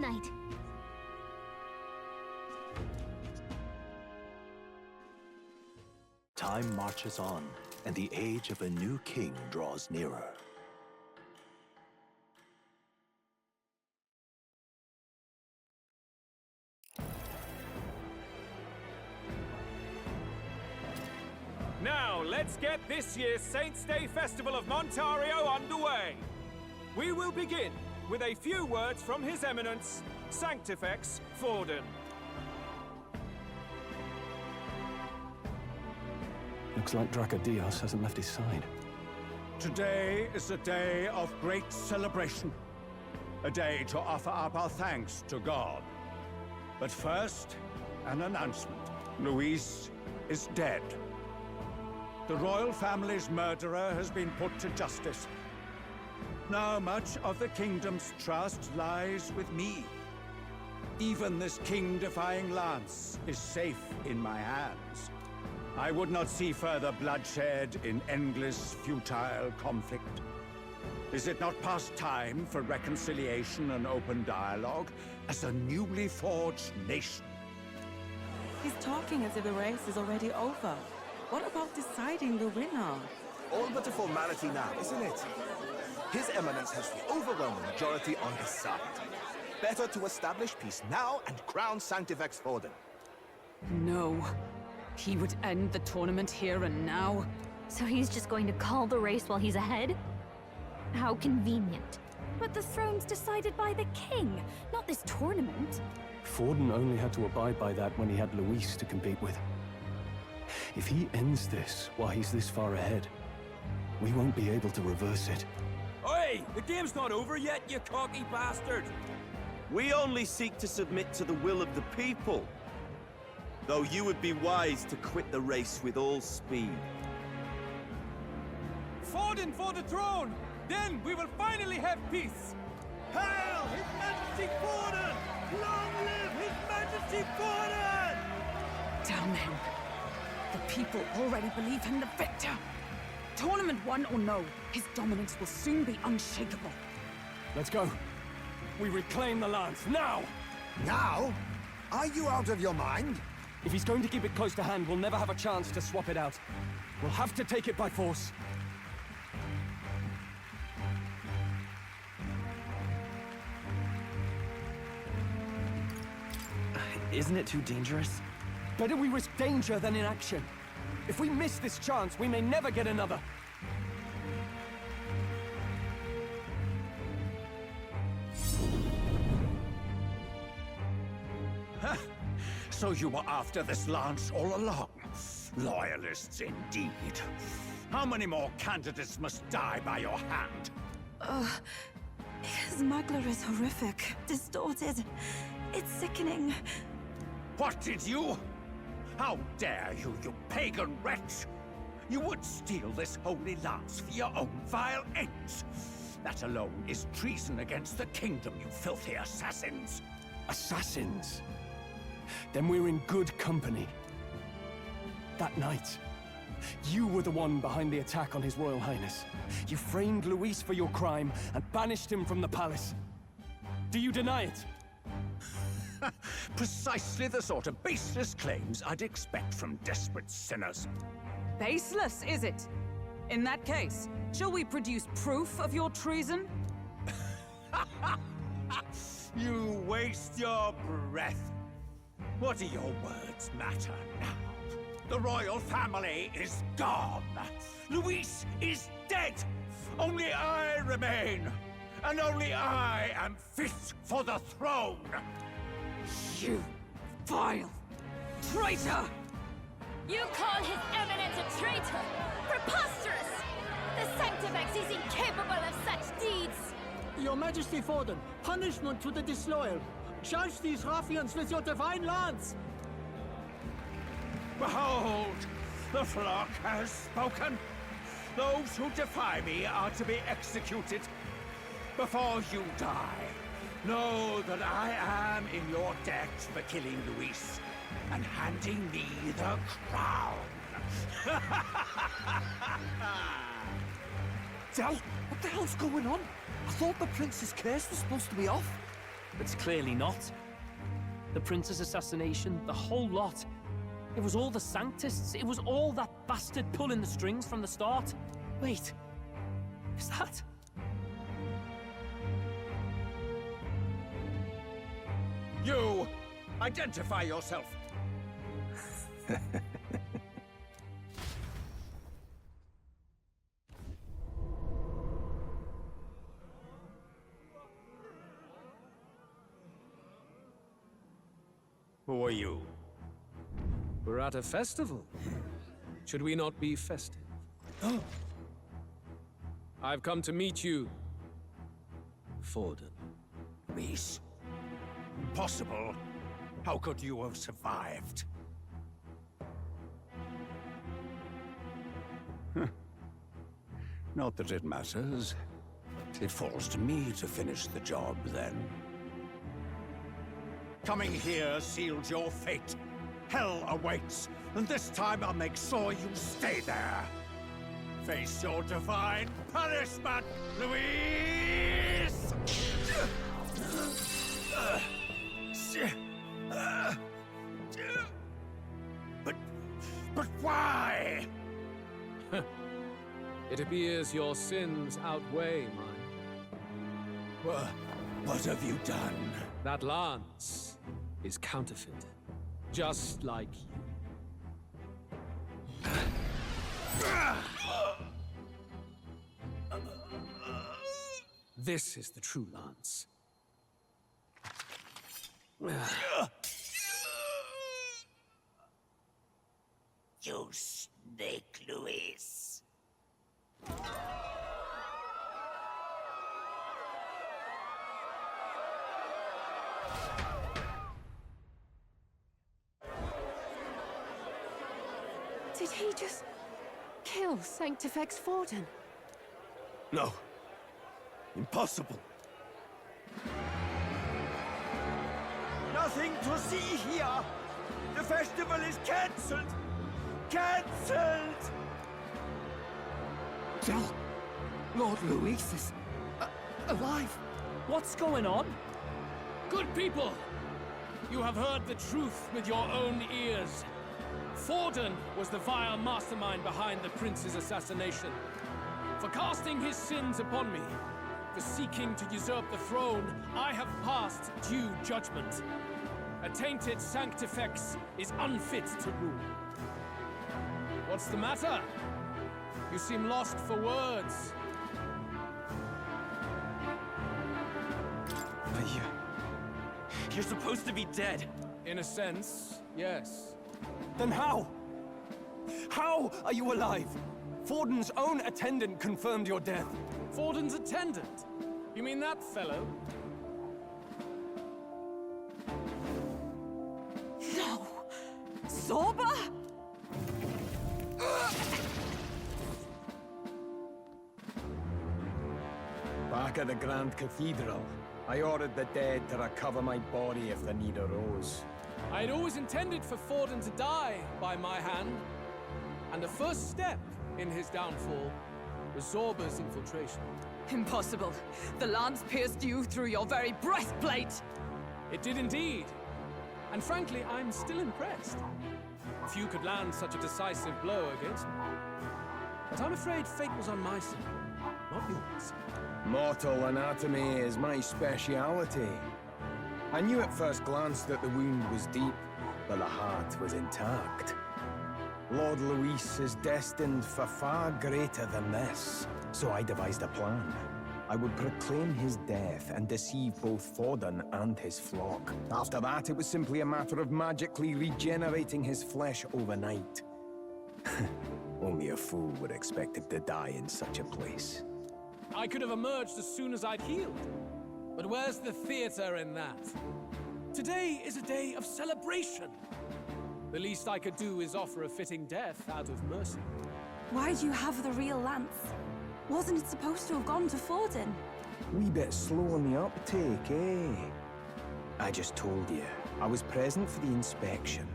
night. Time marches on, and the age of a new king draws nearer. Now, let's get this year's Saints' Day Festival of Montario underway. We will begin with a few words from His Eminence, Sanctifex Forden. Looks like Dracodios hasn't left his side. Today is a day of great celebration. A day to offer up our thanks to God. But first, an announcement. Louise is dead. The royal family's murderer has been put to justice. Now much of the kingdom's trust lies with me. Even this king-defying lance is safe in my hands. I would not see further bloodshed in endless, futile conflict. Is it not past time for reconciliation and open dialogue as a newly forged nation? He's talking as if the race is already over. What about deciding the winner? All but a formality now, isn't it? His Eminence has the overwhelming majority on his side. Better to establish peace now and crown Sanctifex Forden. No. He would end the tournament here and now. So he's just going to call the race while he's ahead? How convenient. But the throne's decided by the king, not this tournament. Forden only had to abide by that when he had Louise to compete with. If he ends this while he's this far ahead, we won't be able to reverse it. Oi! The game's not over yet, you cocky bastard! We only seek to submit to the will of the people. Though you would be wise to quit the race with all speed. Forden for the throne! Then we will finally have peace! Hail His Majesty Forden! Long live His Majesty Forden! Damn him. The people already believe him the victor. Tournament won or no, his dominance will soon be unshakable. Let's go. We reclaim the lance, now! Now? Are you out of your mind? If he's going to keep it close to hand, we'll never have a chance to swap it out. We'll have to take it by force. Isn't it too dangerous? Better we risk danger than inaction. If we miss this chance, we may never get another. So you were after this lance all along? Loyalists indeed. How many more candidates must die by your hand? His smuggler is horrific, distorted. It's sickening. What did you? How dare you, you pagan wretch! You would steal this holy lance for your own vile ends. That alone is treason against the kingdom, you filthy assassins. Assassins? Then we're in good company. That night, you were the one behind the attack on His Royal Highness. You framed Louise for your crime and banished him from the palace. Do you deny it? Precisely the sort of baseless claims I'd expect from desperate sinners. Baseless, is it? In that case, shall we produce proof of your treason? You waste your breath. What do your words matter now? The royal family is gone. Louise is dead. Only I remain. And only I am fit for the throne. You vile traitor! You call His Eminence a traitor? Preposterous! The Sanctifex is incapable of such deeds! Your Majesty Forden, punishment to the disloyal. Judge these ruffians with your divine lance! Behold, the flock has spoken. Those who defy me are to be executed. Before you die, know that I am in your debt for killing Louise and handing me the crown. Del, what the hell's going on? I thought the prince's curse was supposed to be off. It's clearly not. The prince's assassination, the whole lot. It was all the Sanctists. It was all that bastard pulling the strings from the start. Wait, is that... You! Identify yourself! Who are you? We're at a festival. Should we not be festive? Oh. I've come to meet you, Forden. Louise? Impossible. How could you have survived? Not that it matters. It falls to me to finish the job, then. Coming here sealed your fate. Hell awaits, and this time I'll make sure you stay there. Face your divine punishment, Louise! But why? It appears your sins outweigh mine. What have you done? That lance is counterfeit, just like you. This is the true lance. You snake, Louise. Did he just kill Sanctifex Forden? No. Impossible. Nothing to see here. The festival is cancelled. Cancelled! Lord Louise is alive. What's going on? Good people! You have heard the truth with your own ears. Forden was the vile mastermind behind the prince's assassination. For casting his sins upon me, for seeking to usurp the throne, I have passed due judgment. A tainted Sanctifex is unfit to rule. What's the matter? You seem lost for words. But you're supposed to be dead. In a sense, yes. Then how? How are you alive? Forden's own attendant confirmed your death. Forden's attendant? You mean that fellow? No! Zorba? Back at the Grand Cathedral, I ordered the dead to recover my body if the need arose. I had always intended for Forden to die by my hand, and the first step in his downfall was Zorba's infiltration. Impossible. The lance pierced you through your very breastplate! It did indeed. And frankly, I'm still impressed. Few could land such a decisive blow against me. But I'm afraid fate was on my side, not yours. Mortal anatomy is my speciality. I knew at first glance that the wound was deep, but the heart was intact. Lord Louise is destined for far greater than this, so I devised a plan. I would proclaim his death and deceive both Forden and his flock. After that, it was simply a matter of magically regenerating his flesh overnight. Only a fool would expect him to die in such a place. I could have emerged as soon as I'd healed. But where's the theater in that? Today is a day of celebration. The least I could do is offer a fitting death out of mercy. Why do you have the real lance? Wasn't it supposed to have gone to Forden? Wee bit slow on the uptake, eh? I just told you, I was present for the inspection.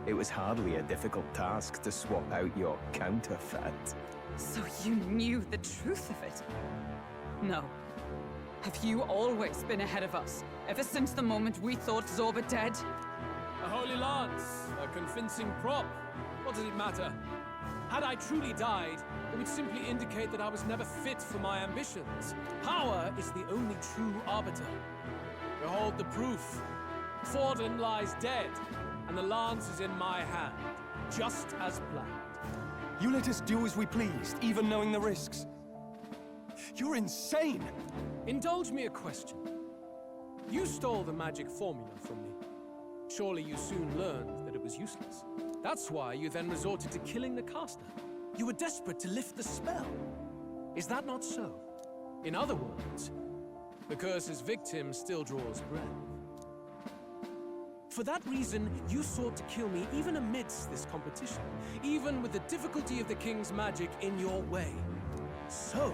It was hardly a difficult task to swap out your counterfeit. So you knew the truth of it? No. Have you always been ahead of us? Ever since the moment we thought Zorba dead? A holy lance, a convincing prop. What does it matter? Had I truly died, it would simply indicate that I was never fit for my ambitions. Power is the only true arbiter. Behold the proof. Forden lies dead, and the lance is in my hand, just as planned. You let us do as we pleased, even knowing the risks. You're insane! Indulge me a question. You stole the magic formula from me. Surely you soon learned that it was useless. That's why you then resorted to killing the caster. You were desperate to lift the spell. Is that not so? In other words, the curse's victim still draws breath. For that reason, you sought to kill me even amidst this competition, even with the difficulty of the king's magic in your way. So,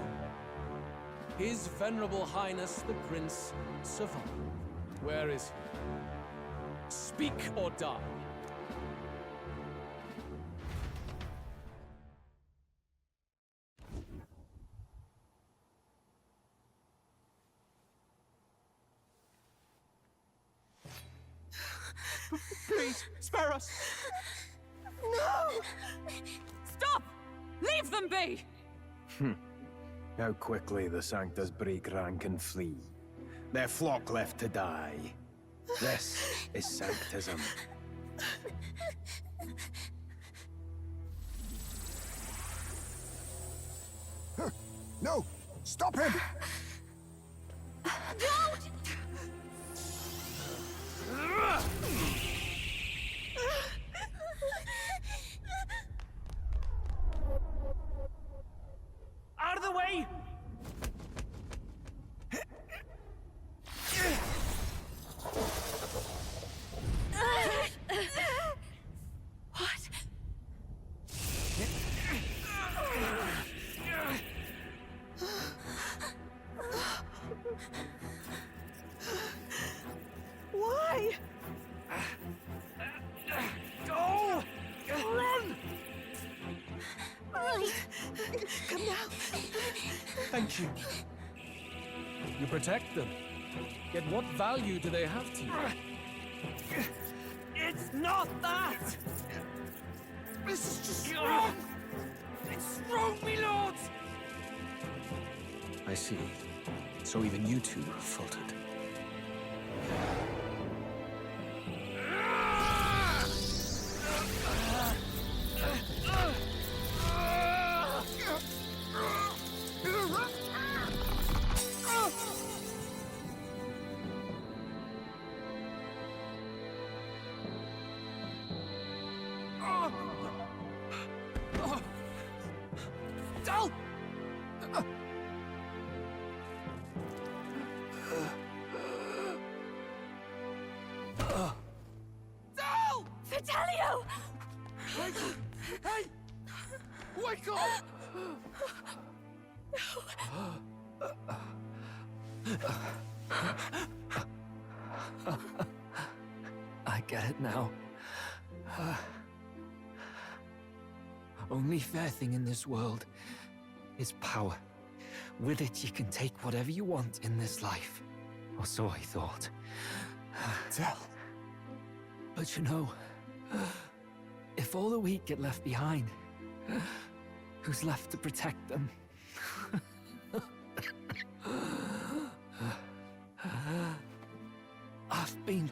His Venerable Highness the Prince survived. Where is he? Speak or die. Please, spare us! No! Stop! Leave them be! How quickly the Sanctus break rank and flee. Their flock left to die. This is Sanctism. No! Stop him! Don't! Out of the way! What? Why? Go! Run! Right. Come now. Thank you. You protect them. Yet what value do they have to you? It's not that! This is just wrong! It's wrong, me lords! I see. So even you two have faltered. Del! Del! Fidelio! Hey! Wake up! I get it now. Only fair thing in this world is power. With it, you can take whatever you want in this life. Or so I thought. Del. But you know, if all the weak get left behind, who's left to protect them? I've been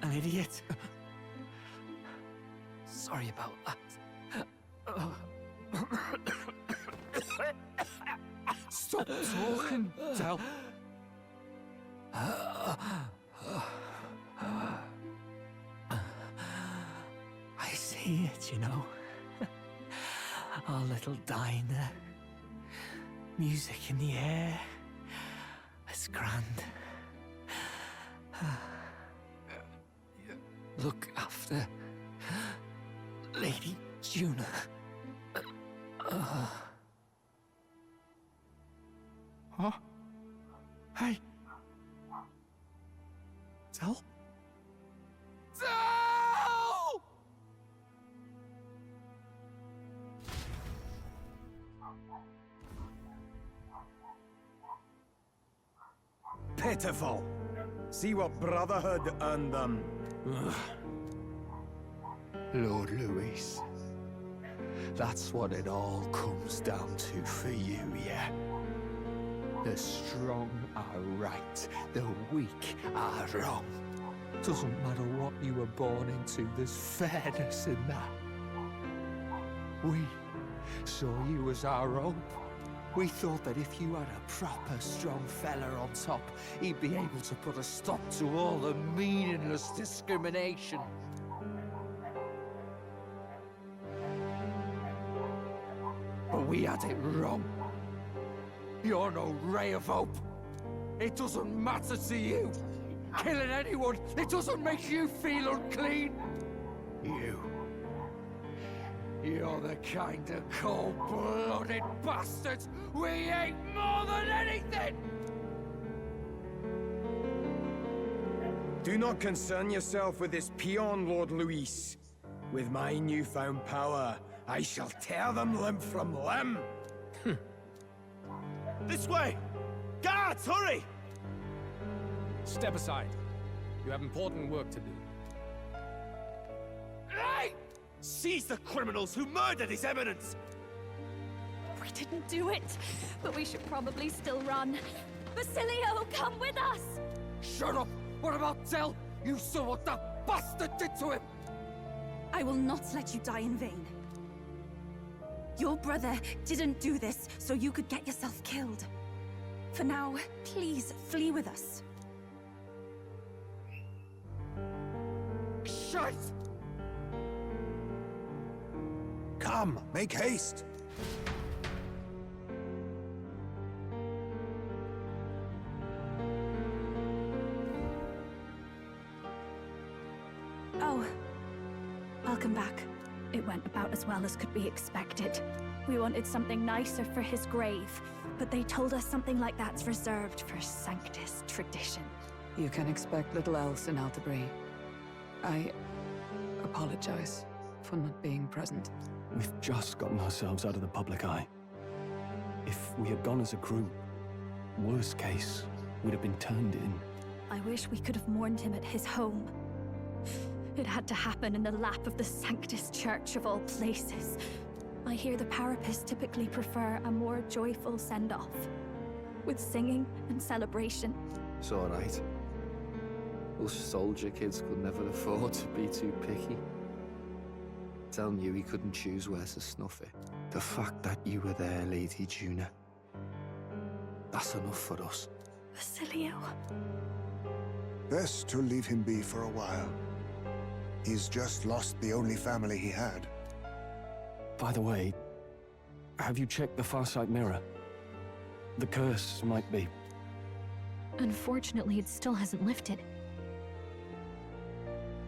an idiot. Sorry about that. Stop talking, Del. I see it, you know. Our little diner. Music in the air. It's grand. Look after Lady Juna. Huh? Hey. Del? Del! Pitiful. See what Brotherhood earned them. Lord Louise. That's what it all comes down to for you, yeah? The strong are right, the weak are wrong. Doesn't matter what you were born into, there's fairness in that. We saw you as our hope. We thought that if you had a proper strong fella on top, he'd be able to put a stop to all the meaningless discrimination. But we had it wrong. You're no ray of hope. It doesn't matter to you. Killing anyone, it doesn't make you feel unclean. You're the kind of cold-blooded bastards we hate more than anything! Do not concern yourself with this peon, Lord Louise. With my newfound power, I shall tear them limb from limb. This way! Guards, hurry! Step aside. You have important work to do. Hey! Seize the criminals who murdered His Eminence! We didn't do it, but we should probably still run. Basilio, come with us! Shut up! What about Del? You saw what that bastard did to him! I will not let you die in vain. Your brother didn't do this so you could get yourself killed. For now, please flee with us. Shite! Come, make haste. Oh, welcome back. It went about as well as could be expected. We wanted something nicer for his grave, but they told us something like that's reserved for Sanctus tradition. You can expect little else in Altabri. I apologize for not being present. We've just gotten ourselves out of the public eye. If we had gone as a group, worst case, we'd have been turned in. I wish we could have mourned him at his home. It had to happen in the lap of the Sanctus Church of all places. I hear the Parapists typically prefer a more joyful send-off, with singing and celebration. It's alright. Us soldier kids could never afford to be too picky. Telling you he couldn't choose where to snuff it. The fact that you were there, Lady Juna, that's enough for us. Basilio. Best to leave him be for a while. He's just lost the only family he had. By the way, have you checked the Farsight mirror? The curse might be. Unfortunately, it still hasn't lifted.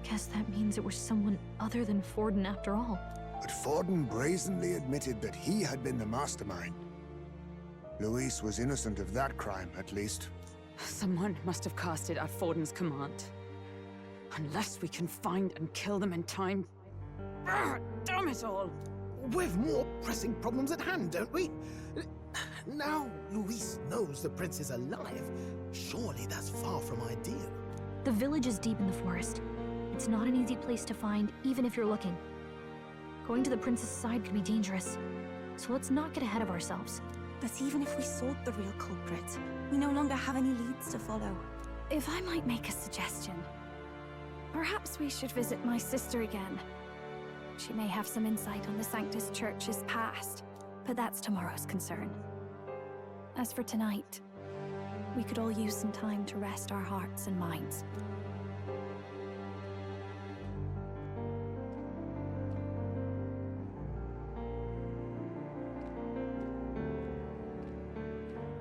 Guess that means it was someone other than Forden after all. But Forden brazenly admitted that he had been the mastermind. Louise was innocent of that crime, at least. Someone must have cast it at Forden's command. Unless we can find and kill them in time. Damn it all! We've more pressing problems at hand, don't we? Now Louise knows the prince is alive. Surely that's far from ideal. The village is deep in the forest. It's not an easy place to find, even if you're looking. Going to the prince's side could be dangerous, so let's not get ahead of ourselves. But even if we sought the real culprit, we no longer have any leads to follow. If I might make a suggestion, perhaps we should visit my sister again. She may have some insight on the Sanctus Church's past, but that's tomorrow's concern. As for tonight, we could all use some time to rest our hearts and minds.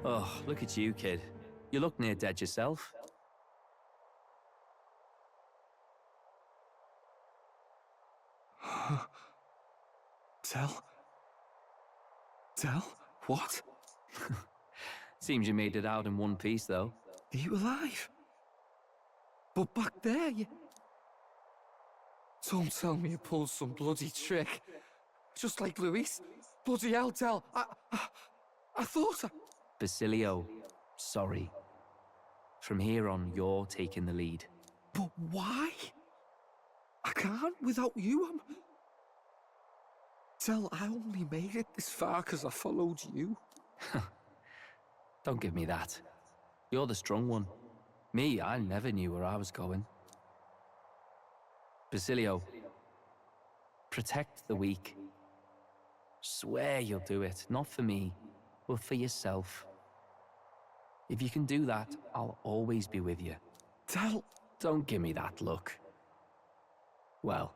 Oh, look at you, kid. You look near dead yourself. Tell? What? Seems you made it out in one piece, though. Are you alive? But back there, you... Don't tell me you pulled some bloody trick. Just like Louise. Bloody hell, Del. I thought I... Basilio, sorry. From here on, you're taking the lead. But why? I can't without you. Tell, I only made it this far because I followed you. Don't give me that. You're the strong one. Me, I never knew where I was going. Basilio, protect the weak. Swear you'll do it, not for me, but for yourself. If you can do that, I'll always be with you. Tell... Don't give me that look. Well,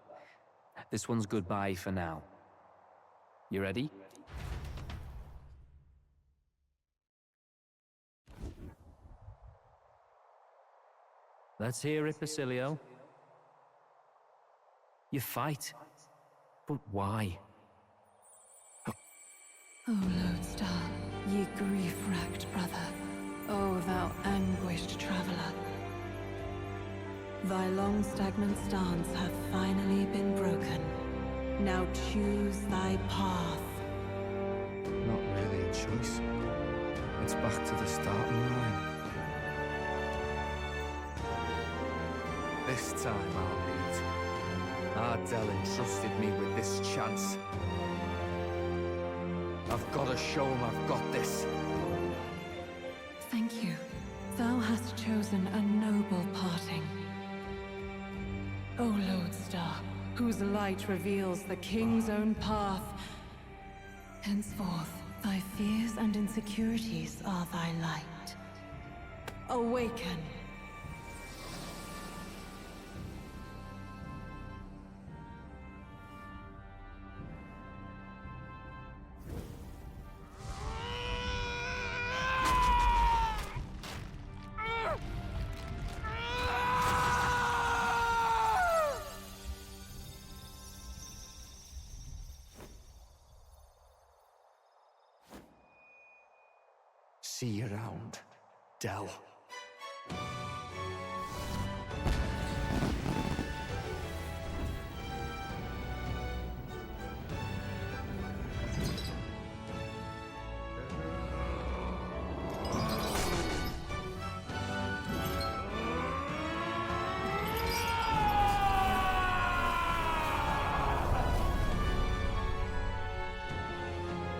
this one's goodbye for now. You ready? Let's hear it, Basilio. You fight, but why? O Lodestar, ye grief-racked brother, O thou anguished traveler. Thy long stagnant stance hath finally been broken. Now choose thy path. Not really a choice. It's back to the starting line. This time I'll lead. Ardell entrusted me with this chance. I've got to show him I've got this. Thank you. Thou hast chosen a noble parting. O Lodestar, whose light reveals the king's own path. Henceforth, thy fears and insecurities are thy light. Awaken. See you around, Dell.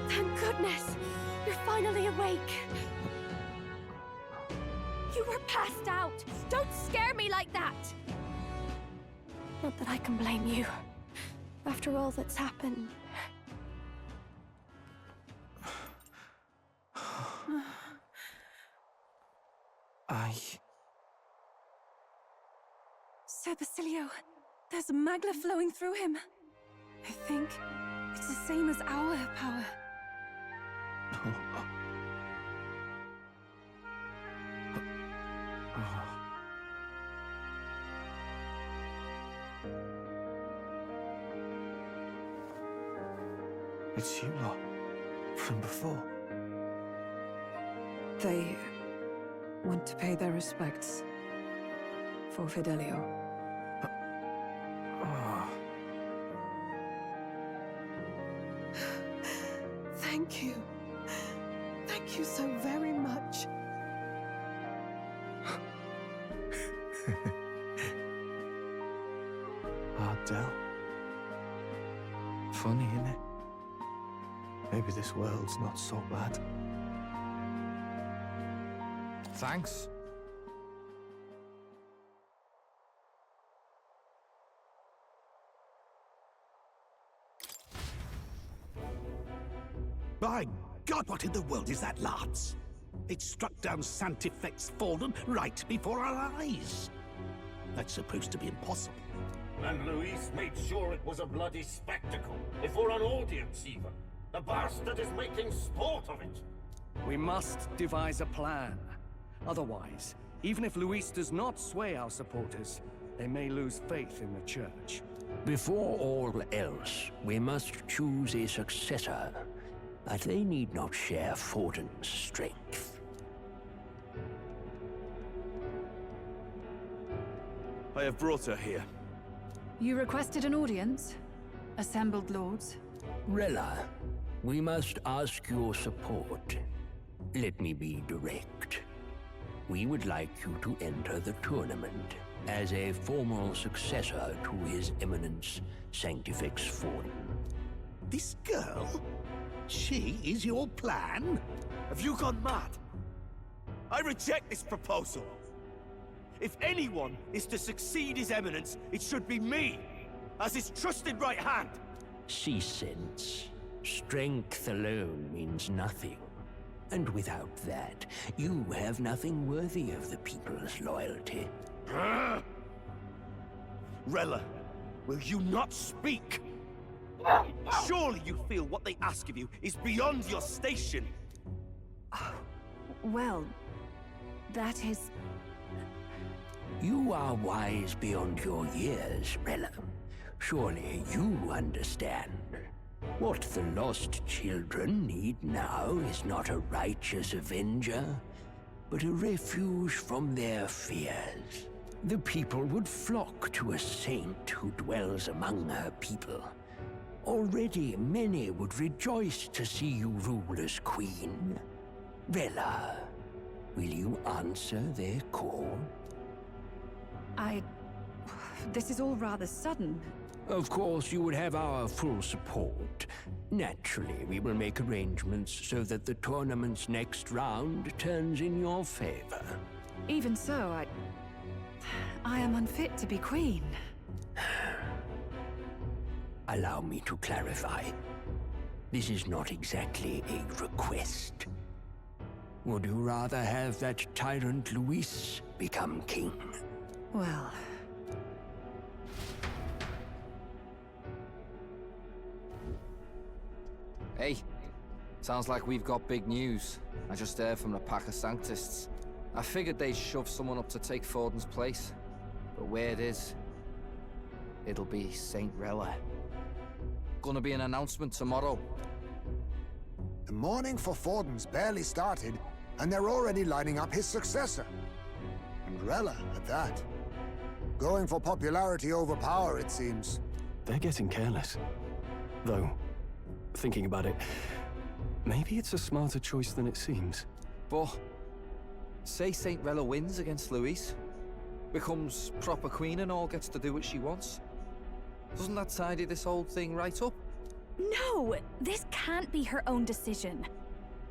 Thank goodness! You're finally awake! You were passed out! Don't scare me like that! Not that I can blame you. After all that's happened. Sir Basilio, there's magla flowing through him. I think it's the same as our power. It's you lot, from before. They want to pay their respects for Fidelio. Thank you. Thank you so very much. Ardell. Funny, innit? Maybe this world's not so bad. Thanks. By God, what in the world is that, lads? It struck down Santifex Forden right before our eyes. That's supposed to be impossible. And Louise made sure it was a bloody spectacle, before an audience even. The bastard is making sport of it. We must devise a plan. Otherwise, even if Louise does not sway our supporters, they may lose faith in the church. Before all else, we must choose a successor. But they need not share Forden's strength. I have brought her here. You requested an audience? Assembled lords? Rella, we must ask your support. Let me be direct. we would like you to enter the tournament as a formal successor to His Eminence Sanctifex Forden. This girl? She is your plan? Have you gone mad? I reject this proposal. If anyone is to succeed His Eminence, it should be me, as his trusted right hand. Cease sense. Strength alone means nothing. And without that, you have nothing worthy of the people's loyalty. Rella, will you not speak? Surely you feel what they ask of you is beyond your station. Well, that is... You are wise beyond your years, Rella. Surely you understand. What the lost children need now is not a righteous avenger, but a refuge from their fears. The people would flock to a saint who dwells among her people. Already many would rejoice to see you rule as queen. Rella, will you answer their call? This is all rather sudden. Of course, you would have our full support. Naturally, we will make arrangements so that the tournament's next round turns in your favor. Even so, I am unfit to be queen. Allow me to clarify. This is not exactly a request. Would you rather have that tyrant Louise become king? Well... Hey, sounds like we've got big news. I just heard from the pack of Sanctists. I figured they'd shove someone up to take Forden's place. But where it is, it'll be Saint Rella. Gonna be an announcement tomorrow. The mourning for Forden's barely started, and they're already lining up his successor. And Rella, at that. Going for popularity over power, it seems. They're getting careless. Though, thinking about it, maybe it's a smarter choice than it seems. But, say Saint Rella wins against Louise, becomes proper queen and all gets to do what she wants. Doesn't that tidy this whole thing right up? No! This can't be her own decision.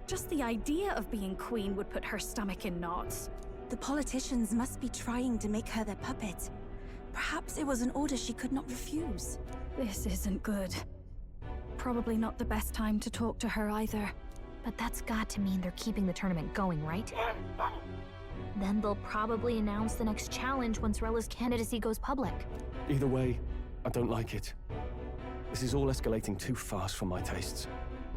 Just the idea of being queen would put her stomach in knots. The politicians must be trying to make her their puppet. Perhaps it was an order she could not refuse. This isn't good. Probably not the best time to talk to her either. But that's got to mean they're keeping the tournament going, right? Then they'll probably announce the next challenge once Rella's candidacy goes public. Either way, I don't like it. This is all escalating too fast for my tastes.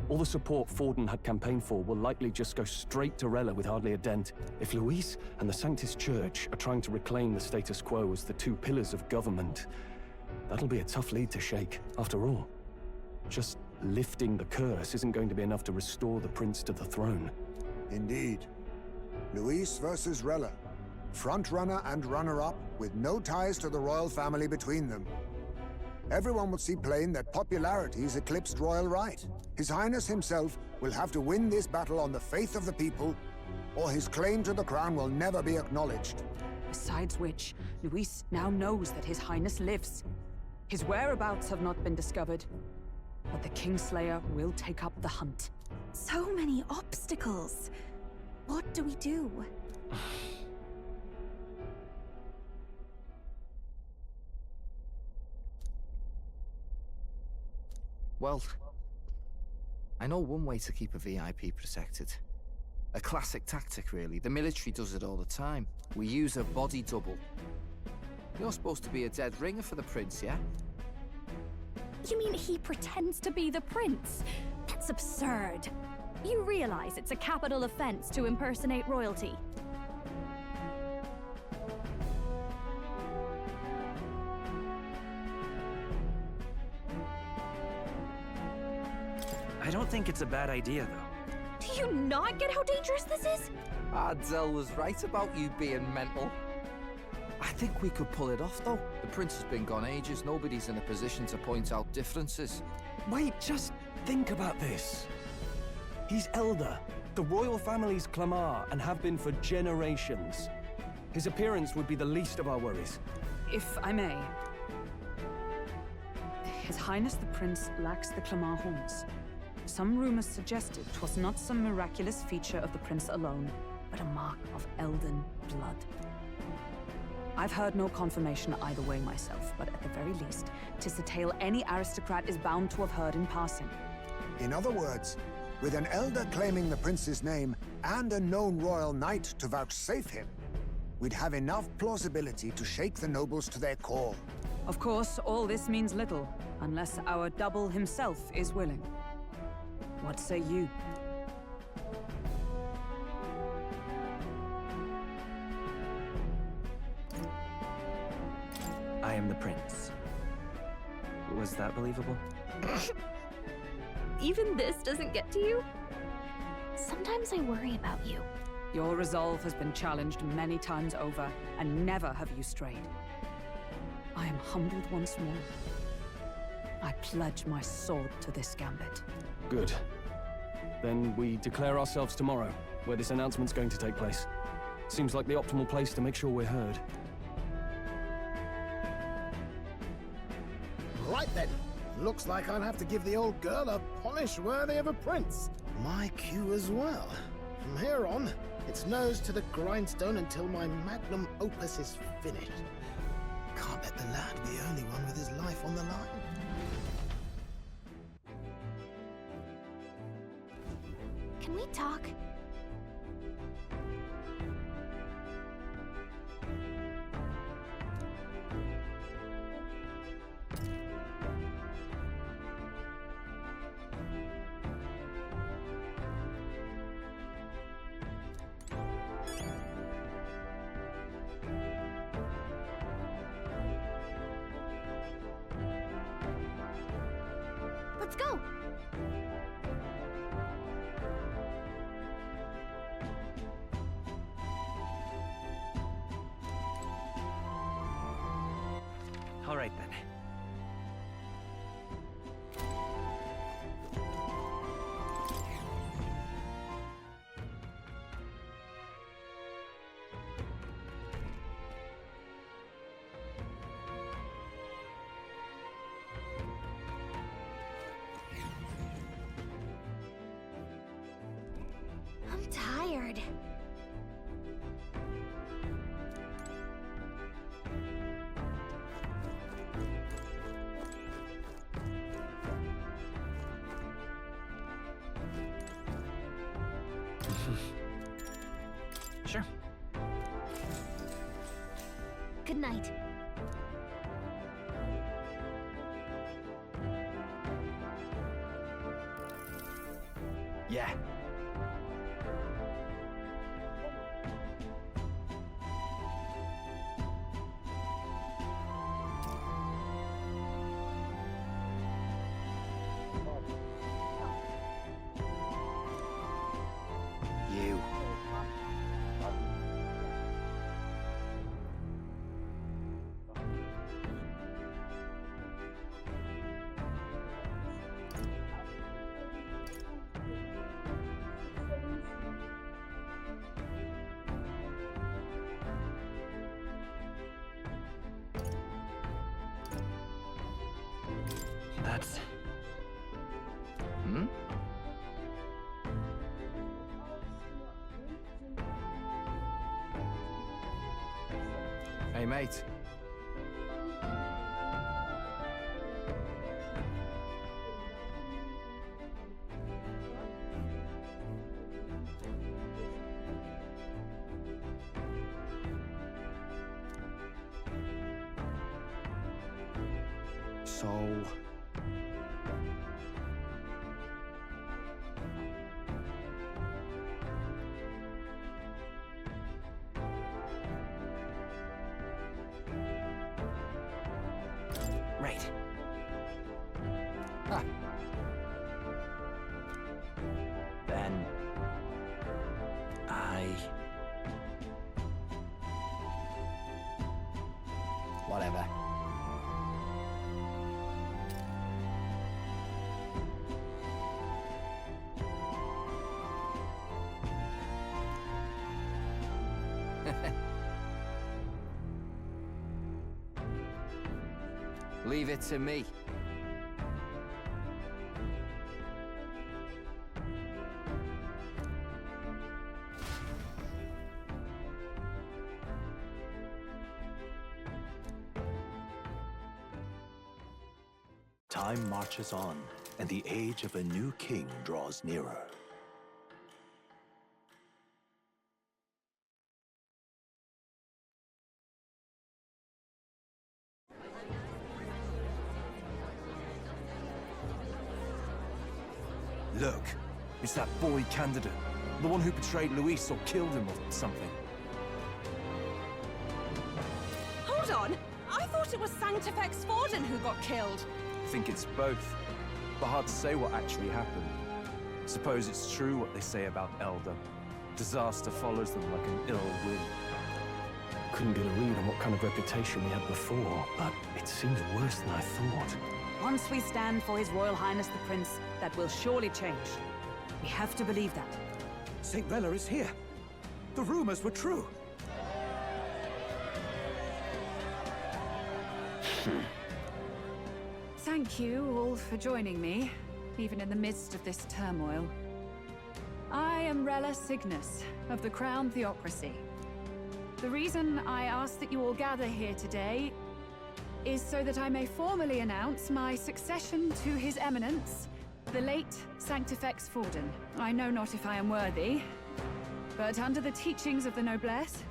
All the support Forden had campaigned for will likely just go straight to Rella with hardly a dent. If Louise and the Sanctus Church are trying to reclaim the status quo as the two pillars of government, that'll be a tough lead to shake. After all, just lifting the curse isn't going to be enough to restore the prince to the throne. Indeed. Louise versus Rella. Front-runner and runner-up, with no ties to the royal family between them. Everyone will see plain that popularity's eclipsed royal right. His Highness himself will have to win this battle on the faith of the people, or his claim to the crown will never be acknowledged. Besides which, Louise now knows that His Highness lives. His whereabouts have not been discovered, but the Kingslayer will take up the hunt. So many obstacles. What do we do? Well, I know one way to keep a VIP protected. A classic tactic, really. The military does it all the time. We use a body double. You're supposed to be a dead ringer for the prince, yeah? You mean he pretends to be the prince? That's absurd. You realize it's a capital offense to impersonate royalty. I don't think it's a bad idea, though. Do you not get how dangerous this is? Ardell was right about you being mental. I think we could pull it off, though. The prince has been gone ages. Nobody's in a position to point out differences. Wait, just think about this. He's elder, The royal family's Clamar, and have been for generations. His appearance would be the least of our worries. If I may. His Highness the Prince lacks the Clamar horns. Some rumors suggested 'twas not some miraculous feature of the prince alone, but a mark of Elden blood. I've heard no confirmation either way myself, but at the very least, 'tis a tale any aristocrat is bound to have heard in passing. In other words, with an elder claiming the prince's name and a known royal knight to vouchsafe him, we'd have enough plausibility to shake the nobles to their core. Of course, all this means little, unless our double himself is willing. What say you? I am the prince. Was that believable? Even this doesn't get to you? Sometimes I worry about you. Your resolve has been challenged many times over, and never have you strayed. I am humbled once more. I pledge my sword to this gambit. Good. Then we declare ourselves tomorrow, where this announcement's going to take place. Seems like the optimal place to make sure we're heard. Right then. Looks like I'll have to give the old girl a polish worthy of a prince. My cue as well. From here on, it's nose to the grindstone until my magnum opus is finished. Can't let the lad be the only one with his life on the line. Can we talk? Let's go! All right then. I'm tired. Sure. Good night. Yeah. You. That's... Hmm? Hey, mate. So... Right. Ha! Then... Whatever. Leave it to me. Time marches on, and the age of a new king draws nearer. Look, it's that boy candidate. The one who betrayed Louise or killed him or something. Hold on! I thought it was Sanctifex Forden who got killed. I think it's both, but hard to say what actually happened. Suppose it's true what they say about Elder. Disaster follows them like an ill wind. Couldn't get a read on what kind of reputation we had before, but it seems worse than I thought. Once we stand for His Royal Highness the Prince, that will surely change. We have to believe that. St. Rella is here. The rumors were true. Thank you all for joining me, even in the midst of this turmoil. I am Rella Cygnus, of the Crown Theocracy. The reason I ask that you all gather here today is so that I may formally announce my succession to His Eminence, the late Sanctifex Forden. I know not if I am worthy, but under the teachings of the noblesse,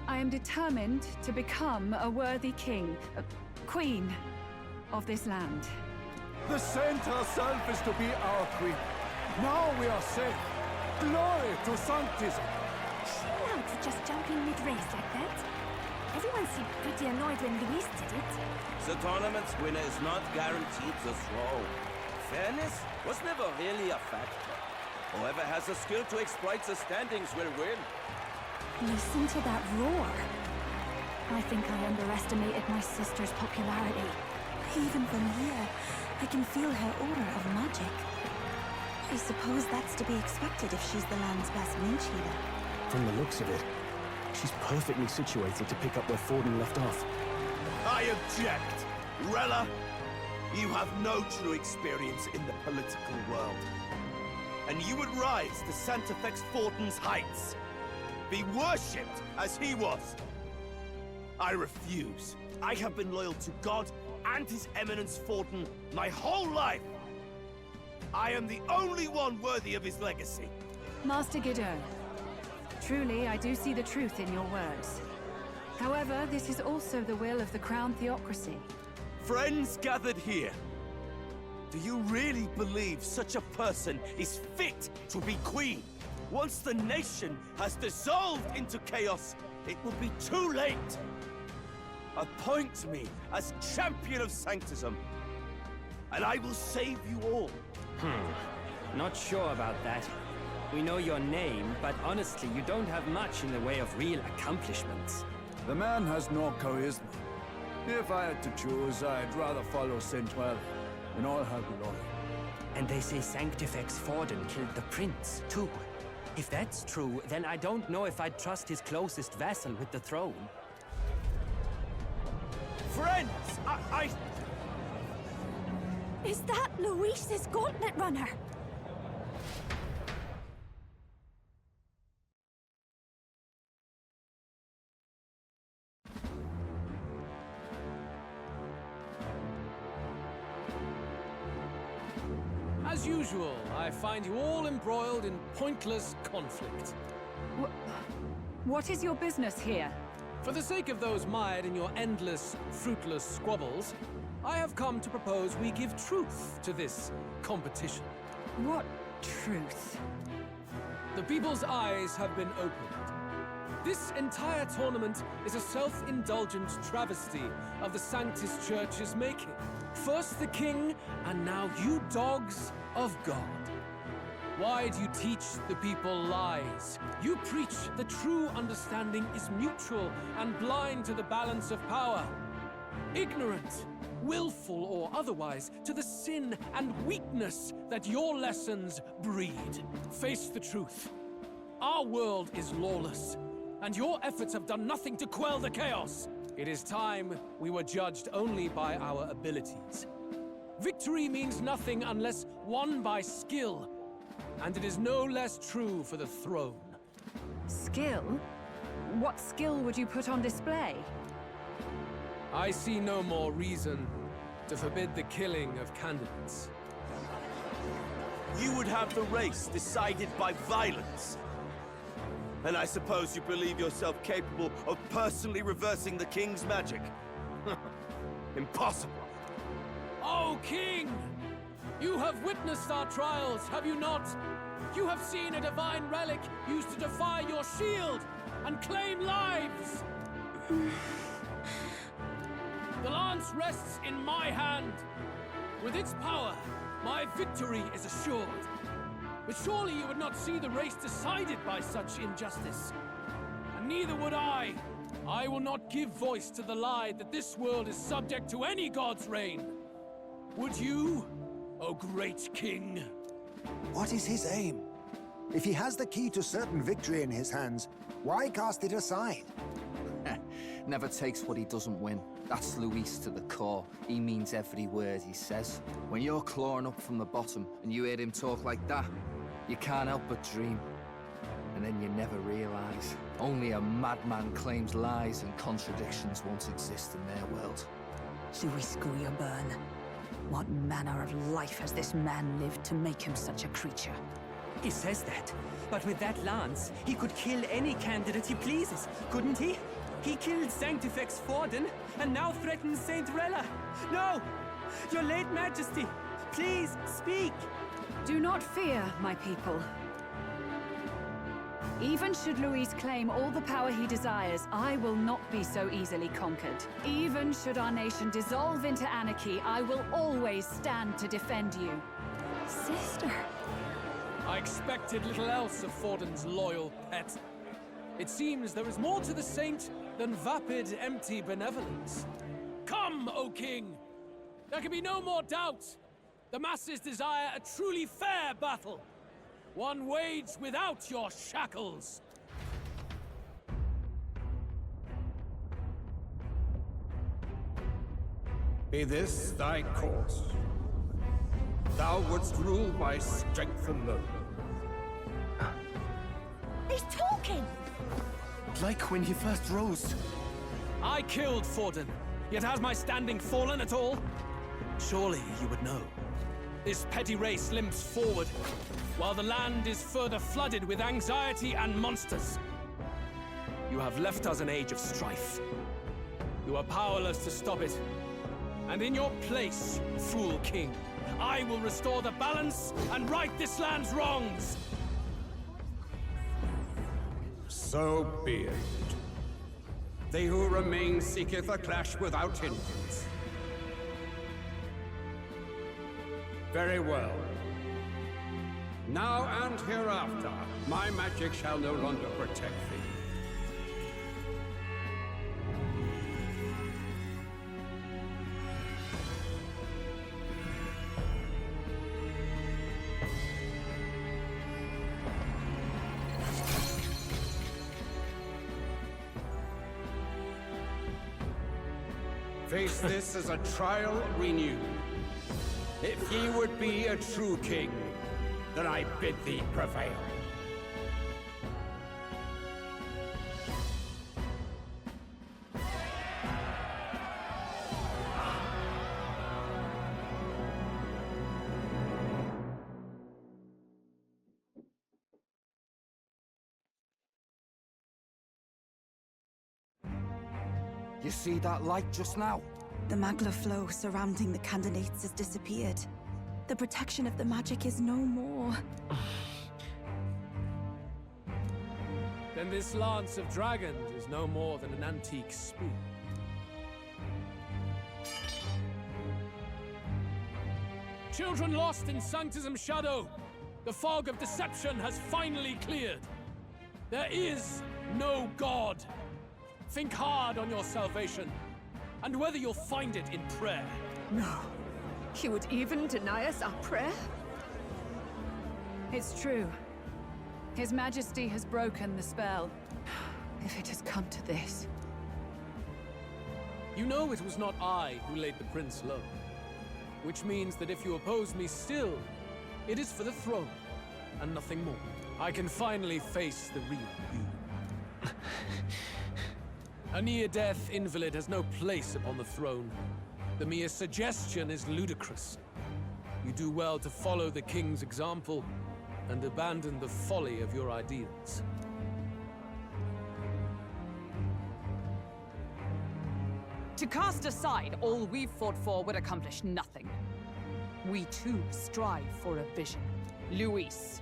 I am determined to become a worthy king, queen of this land. The saint herself is to be our queen. Now we are safe. Glory to Sanctism. She allowed for just jumping mid-race like that? Everyone seemed pretty annoyed when Louise did it. The tournament's winner is not guaranteed the throne. Fairness was never really a factor. Whoever has the skill to exploit the standings will win. Listen to that roar. I think I underestimated my sister's popularity. Even from here, I can feel her aura of magic. I suppose that's to be expected if she's the land's best mage healer. From the looks of it, she's perfectly situated to pick up where Forden left off. I object! Rella, you have no true experience in the political world. And you would rise to Sanctifex Forden's heights. Be worshipped as he was. I refuse. I have been loyal to God and His Eminence Forden my whole life. I am the only one worthy of his legacy. Master Gideon, truly I do see the truth in your words. However, this is also the will of the Crown Theocracy. Friends gathered here, do you really believe such a person is fit to be queen? Once the nation has dissolved into chaos, it will be too late. Appoint me as champion of Sanctism, and I will save you all. Not sure about that. We know your name, but honestly, you don't have much in the way of real accomplishments. The man has no charisma. If I had to choose, I'd rather follow St. Rella in all her glory. And they say Sanctifex Forden killed the prince, too. If that's true, then I don't know if I'd trust his closest vassal with the throne. Friends, Is that Louise's gauntlet runner? As usual, I find you all embroiled in pointless conflict. What is your business here? For the sake of those mired in your endless, fruitless squabbles, I have come to propose we give truth to this competition. What truth? The people's eyes have been opened. This entire tournament is a self-indulgent travesty of the Sanctus Church's making. First the king, and now you dogs of God. Why do you teach the people lies? You preach the true understanding is mutual and blind to the balance of power. Ignorant, willful or otherwise, to the sin and weakness that your lessons breed. Face the truth. Our world is lawless. and your efforts have done nothing to quell the chaos. It is time we were judged only by our abilities. Victory means nothing unless won by skill, and it is no less true for the throne. Skill? What skill would you put on display? I see no more reason to forbid the killing of candidates. You would have the race decided by violence. And I suppose you believe yourself capable of personally reversing the king's magic? Impossible. Oh, King! You have witnessed our trials, have you not? You have seen a divine relic used to defy your shield and claim lives! The lance rests in my hand. With its power, my victory is assured. But surely you would not see the race decided by such injustice. And neither would I. I will not give voice to the lie that this world is subject to any god's reign. Would you, O great king? What is his aim? If he has the key to certain victory in his hands, why cast it aside? Never takes what he doesn't win. That's Louise to the core. He means every word he says. When you're clawing up from the bottom and you hear him talk like that, you can't help but dream. And then you never realize. Only a madman claims lies and contradictions won't exist in their world. Louise Guyonburn. What manner of life has this man lived to make him such a creature? He says that, but with that lance, he could kill any candidate he pleases, couldn't he? He killed Sanctifex Forden, and now threatens Saint Rella. No! Your late Majesty, please, speak! Do not fear, my people. Even should Louise claim all the power he desires, I will not be so easily conquered. Even should our nation dissolve into anarchy, I will always stand to defend you. Sister. I expected little else of Forden's loyal pet. It seems there is more to the saint than vapid, empty benevolence. Come, O king! There can be no more doubt. The masses desire a truly fair battle. One waged without your shackles. Be this thy course. Thou wouldst rule by strength alone. He's talking! Like when he first rose. I killed Forden, yet has my standing fallen at all? Surely you would know. This petty race limps forward, while the land is further flooded with anxiety and monsters. You have left us an age of strife. You are powerless to stop it. And in your place, fool king, I will restore the balance and right this land's wrongs! So be it. They who remain seeketh a clash without hindrance. Very well. Now and hereafter, my magic shall no longer protect thee. Face this as a trial renewed. If ye would be a true king, then I bid thee prevail. You see that light just now? The magla flow surrounding the candidates has disappeared. The protection of the magic is no more. Then this lance of dragons is no more than an antique spoon. Children lost in Sanctism's shadow, the fog of deception has finally cleared. There is no God. Think hard on your salvation, and whether you'll find it in prayer. No. He would even deny us our prayer? It's true. His Majesty has broken the spell. If it has come to this... You know it was not I who laid the prince low. Which means that if you oppose me still, it is for the throne, and nothing more. I can finally face the real you. A near-death invalid has no place upon the throne. The mere suggestion is ludicrous. You do well to follow the king's example, and abandon the folly of your ideals. To cast aside all we've fought for would accomplish nothing. We too strive for a vision. Louise,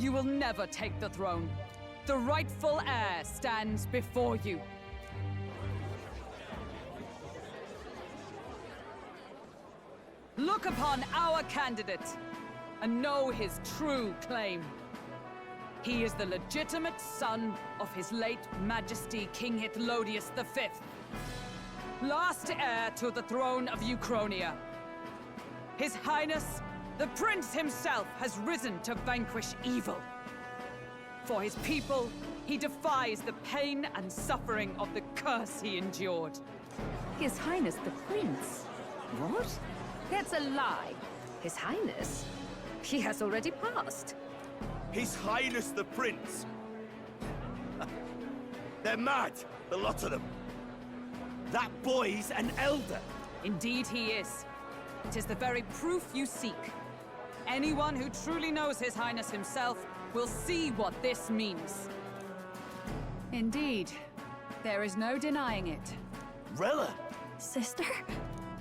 you will never take the throne. The rightful heir stands before you. Look upon our candidate and know his true claim. He is the legitimate son of his late Majesty King Hithlodius V, last heir to the throne of Uchronia. His Highness, the Prince himself, has risen to vanquish evil. For his people, he defies the pain and suffering of the curse he endured. His Highness the Prince? What? That's a lie. His Highness? He has already passed. His Highness the Prince! They're mad, the lot of them. That boy's an elder. Indeed he is. It is the very proof you seek. Anyone who truly knows His Highness himself will see what this means. Indeed. There is no denying it. Rella! Sister?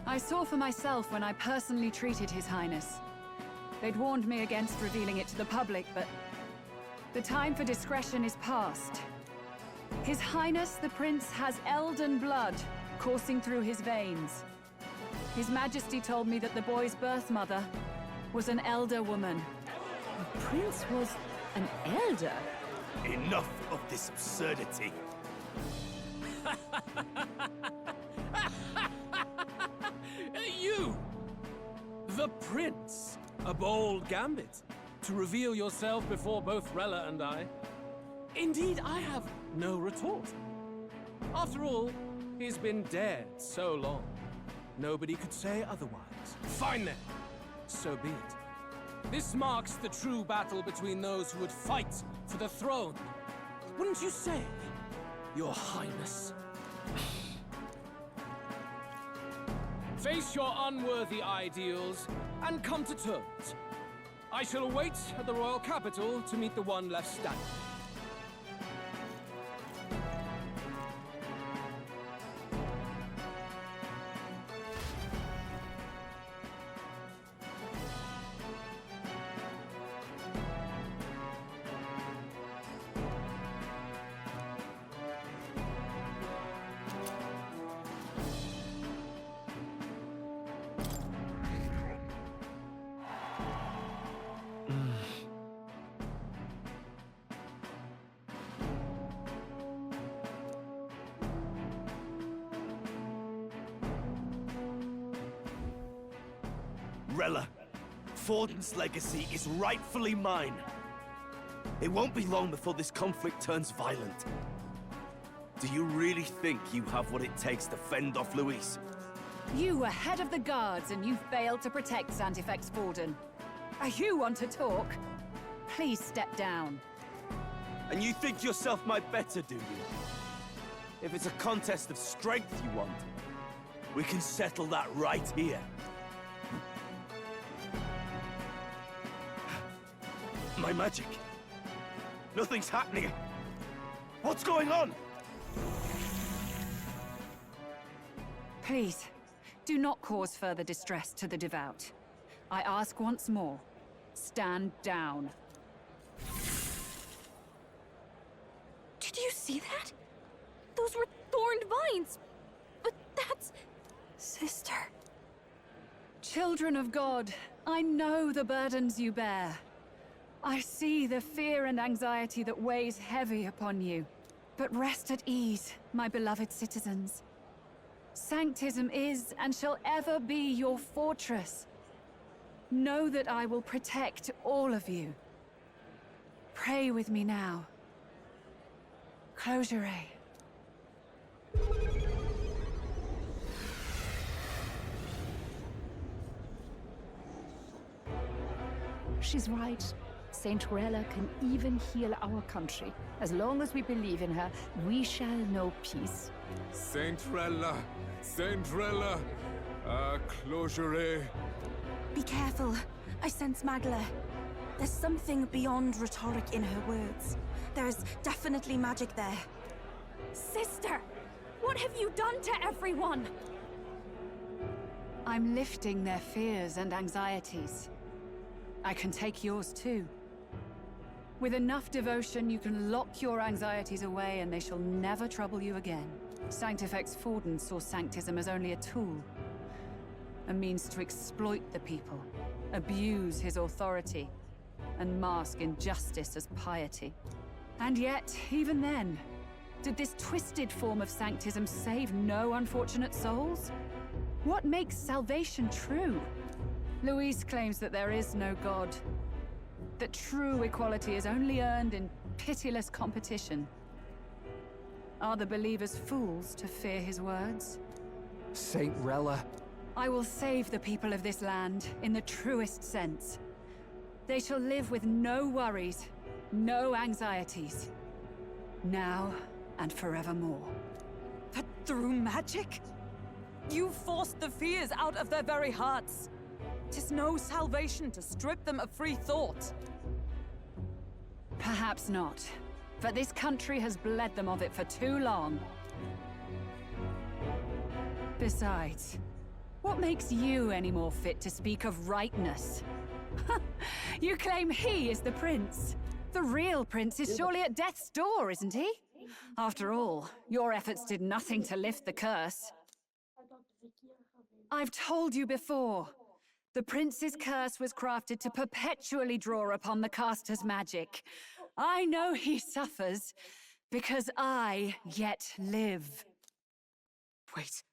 I saw for myself when I personally treated His Highness. They'd warned me against revealing it to the public, but the time for discretion is past. His Highness the Prince has Elden blood coursing through his veins. His Majesty told me that the boy's birth mother was an elder woman. The Prince was an elder? Enough of this absurdity. You! The Prince! A bold gambit. To reveal yourself before both Rella and I. Indeed, I have no retort. After all, he's been dead so long. Nobody could say otherwise. Fine then. So be it. This marks the true battle between those who would fight for the throne. Wouldn't you say, Your Highness? Face your unworthy ideals and come to terms. I shall await at the royal capital to meet the one left standing. Rella, Forden's legacy is rightfully mine. It won't be long before this conflict turns violent. Do you really think you have what it takes to fend off Louise? You were head of the guards and you failed to protect Santifex Forden. You want to talk? Please step down. And you think yourself my better, do you? If it's a contest of strength you want, we can settle that right here. My magic. Nothing's happening. What's going on? Please, do not cause further distress to the devout. I ask once more, stand down. Did you see that? Those were thorned vines. But that's... Sister. Children of God, I know the burdens you bear. I see the fear and anxiety that weighs heavy upon you. But rest at ease, my beloved citizens. Sanctism is and shall ever be your fortress. Know that I will protect all of you. Pray with me now. Closure. She's right. Saint Rella can even heal our country. As long as we believe in her, we shall know peace. Saint Rella! Saint Rella! Closure. Be careful. I sense Magla. There's something beyond rhetoric in her words. There's definitely magic there. Sister! What have you done to everyone? I'm lifting their fears and anxieties. I can take yours too. With enough devotion, you can lock your anxieties away and they shall never trouble you again. Sanctifex Forden saw Sanctism as only a tool. A means to exploit the people, abuse his authority, and mask injustice as piety. And yet, even then, did this twisted form of Sanctism save no unfortunate souls? What makes salvation true? Louise claims that there is no God. That true equality is only earned in pitiless competition. Are the believers fools to fear his words? Saint Rella. I will save the people of this land in the truest sense. They shall live with no worries, no anxieties. Now and forevermore. But through magic? You forced the fears out of their very hearts. 'Tis no salvation to strip them of free thought. Perhaps not. But this country has bled them of it for too long. Besides, what makes you any more fit to speak of rightness? You claim he is the prince. The real prince is surely at death's door, isn't he? After all, your efforts did nothing to lift the curse. I've told you before. The prince's curse was crafted to perpetually draw upon the caster's magic. I know he suffers, because I yet live. Wait.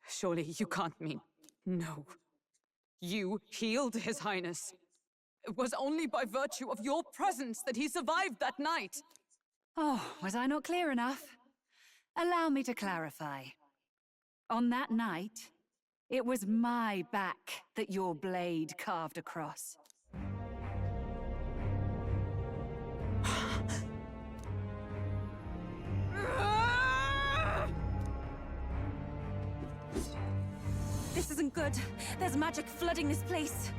Surely you can't mean... No. You healed His Highness. It was only by virtue of your presence that he survived that night. Oh, was I not clear enough? Allow me to clarify. On that night, it was my back that your blade carved across. This isn't good. There's magic flooding this place.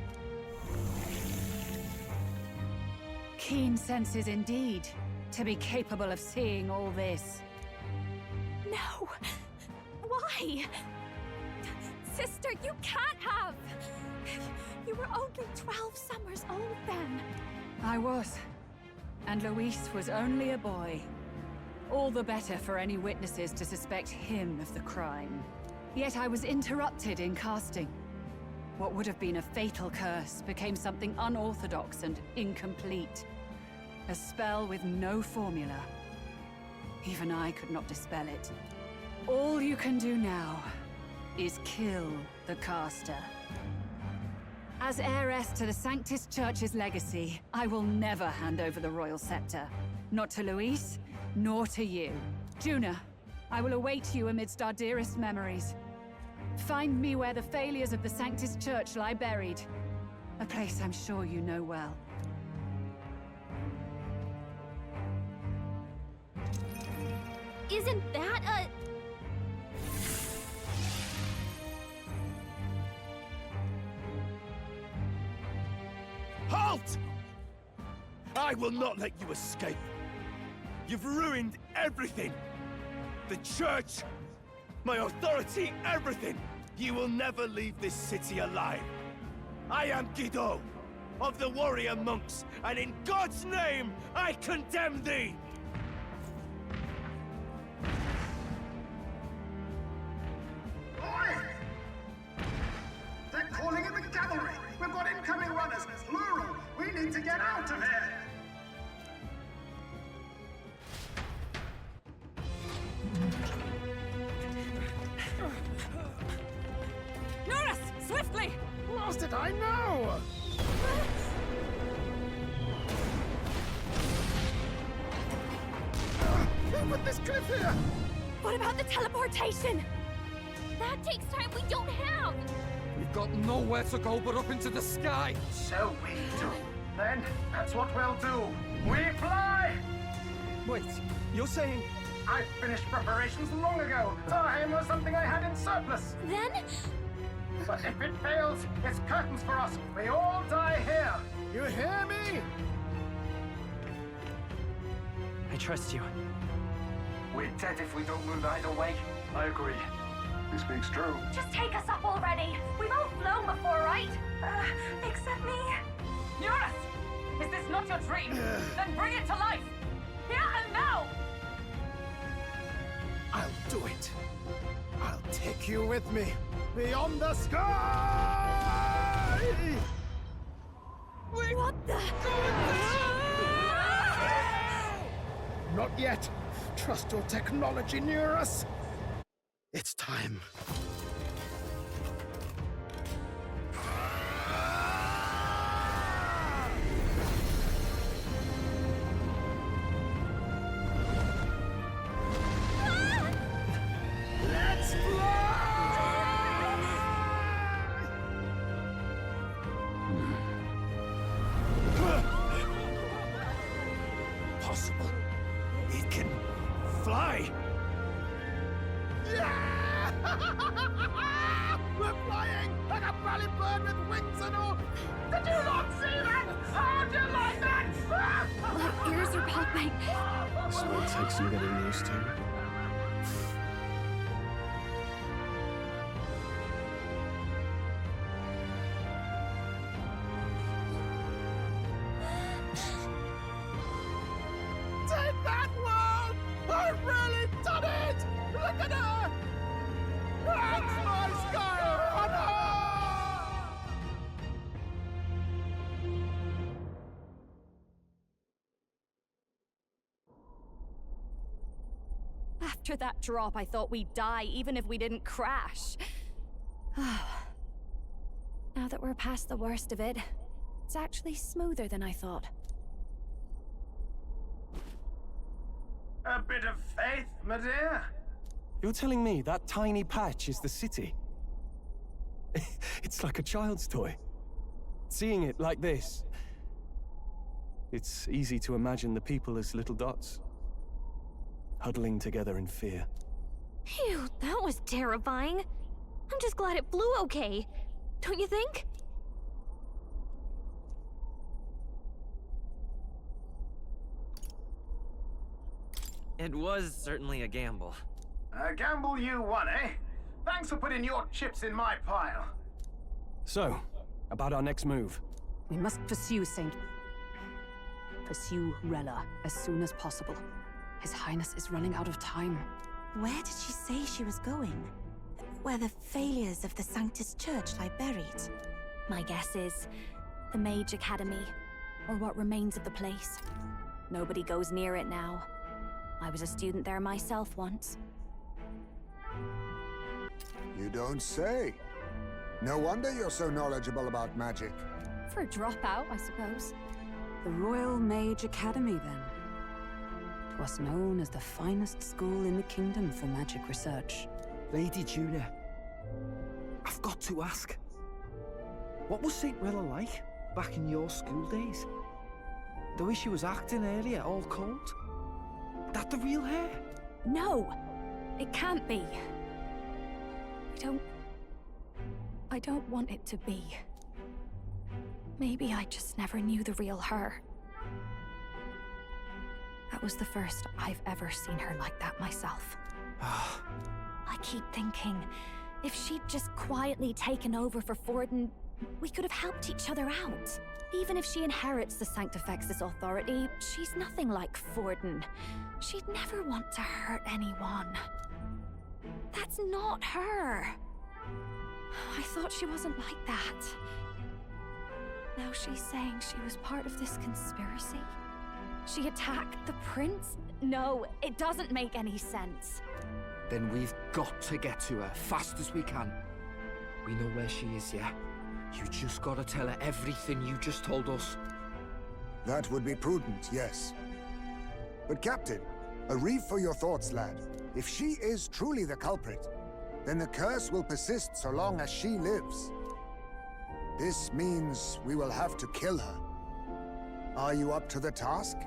Keen senses indeed, to be capable of seeing all this. No! Why? Sister, you can't have! You were only 12 summers old then. I was. And Louise was only a boy. All the better for any witnesses to suspect him of the crime. Yet I was interrupted in casting. What would have been a fatal curse became something unorthodox and incomplete. A spell with no formula. Even I could not dispel it. All you can do now is kill the caster. As heiress to the Sanctis Church's legacy, I will never hand over the royal scepter. Not to Louise, nor to you. Juna, I will await you amidst our dearest memories. Find me where the failures of the Sanctis Church lie buried. A place I'm sure you know well. Isn't that a... Halt! I will not let you escape. You've ruined everything. The church, my authority, everything. You will never leave this city alive. I am Guido, of the warrior monks, and in God's name, I condemn thee! Oi! They're calling in the cavalry! We've got incoming runners, plural! We need to get out of here! Norris! Swiftly! Lost it, I know! fear! What about the teleportation? That takes time we don't have! We've got nowhere to go but up into the sky! So we do. Then, that's what we'll do. We fly! Wait, you're saying... I finished preparations long ago. Time was something I had in surplus. Then? But if it fails, it's curtains for us. We all die here. You hear me? I trust you. We're dead if we don't move either way. I agree. He speaks true. Just take us up already. We've all flown before, right? Except me. Eurus! Is this not your dream? Then bring it to life! Here and now! I'll do it. I'll take you with me. Beyond the sky! What the? Not yet. Trust your technology near us. It's time. Let's Possible. It can fly. Yeah! We're flying like a bally bird with wings and all. Did you not see that? How'd you like that? My ears are popping. This will take some getting used to. Take that, world! I've really done it! Look at her! That's my sky runner! After that drop, I thought we'd die, even if we didn't crash. Now that we're past the worst of it, it's actually smoother than I thought. A bit of faith, my dear. You're telling me that tiny patch is the city? It's like a child's toy. Seeing it like this, it's easy to imagine the people as little dots, huddling together in fear. Phew, that was terrifying. I'm just glad it flew okay. Don't you think? It was certainly a gamble. A gamble you won, eh? Thanks for putting your chips in my pile. So, about our next move. We must pursue Rella as soon as possible. His Highness is running out of time. Where did she say she was going? Where the failures of the Sanctus Church lie buried? My guess is the Mage Academy, or what remains of the place. Nobody goes near it now. I was a student there myself once. You don't say. No wonder you're so knowledgeable about magic. For a dropout, I suppose. The Royal Mage Academy, then. 'Twas known as the finest school in the kingdom for magic research. Lady Juna, I've got to ask. What was St. Rella like back in your school days? The way she was acting earlier, all cold? That the real hair? No! It can't be. I don't want it to be. Maybe I just never knew the real her. That was the first I've ever seen her like that myself. I keep thinking, if she'd just quietly taken over for Forden, we could have helped each other out. Even if she inherits the Sanctifex's authority, she's nothing like Forden. She'd never want to hurt anyone. That's not her. I thought she wasn't like that. Now she's saying she was part of this conspiracy? She attacked the prince? No, it doesn't make any sense. Then we've got to get to her fast as we can. We know where she is, yeah? You just gotta tell her everything you just told us. That would be prudent, yes. But Captain, A reef for your thoughts, lad. If she is truly the culprit, then the curse will persist so long as she lives. This means we will have to kill her. Are you up to the task?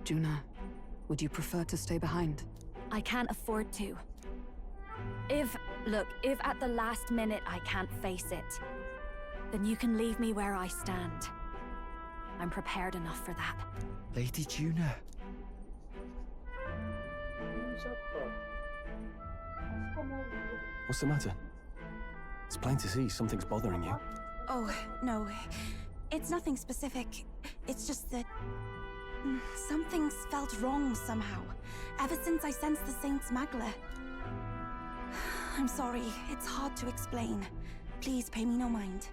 Juna, would you prefer to stay behind? I can't afford to. If at the last minute I can't face it, then you can leave me where I stand. I'm prepared enough for that. Lady Juna. What's the matter? It's plain to see something's bothering you. Oh, no. It's nothing specific. It's just that... something's felt wrong somehow. Ever since I sensed the Saint's Magla. I'm sorry. It's hard to explain. Please pay me no mind.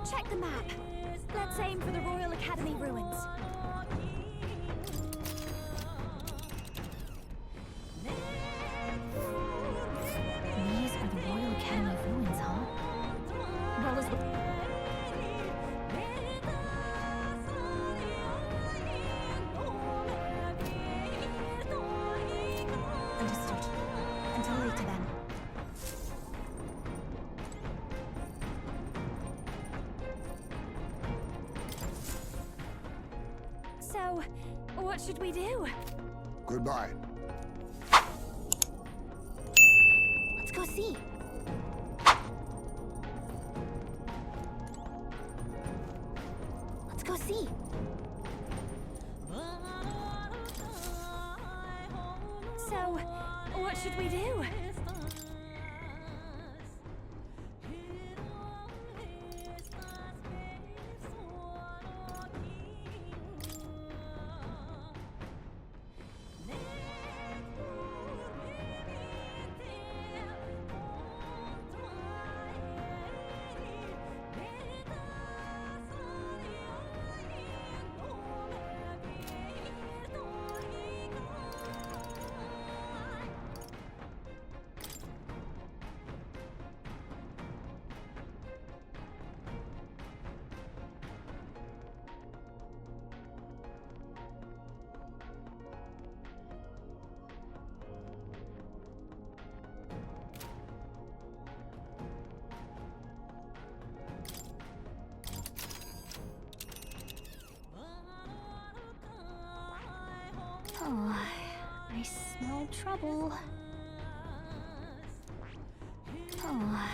Check the map. Let's aim for the Royal Academy ruins. These are the Royal Academy ruins, huh? Rella's... Understood. Until later then. So, what should we do? Goodbye. Let's go see. Let's go see. So, what should we do? Oh, I smell trouble. Oh,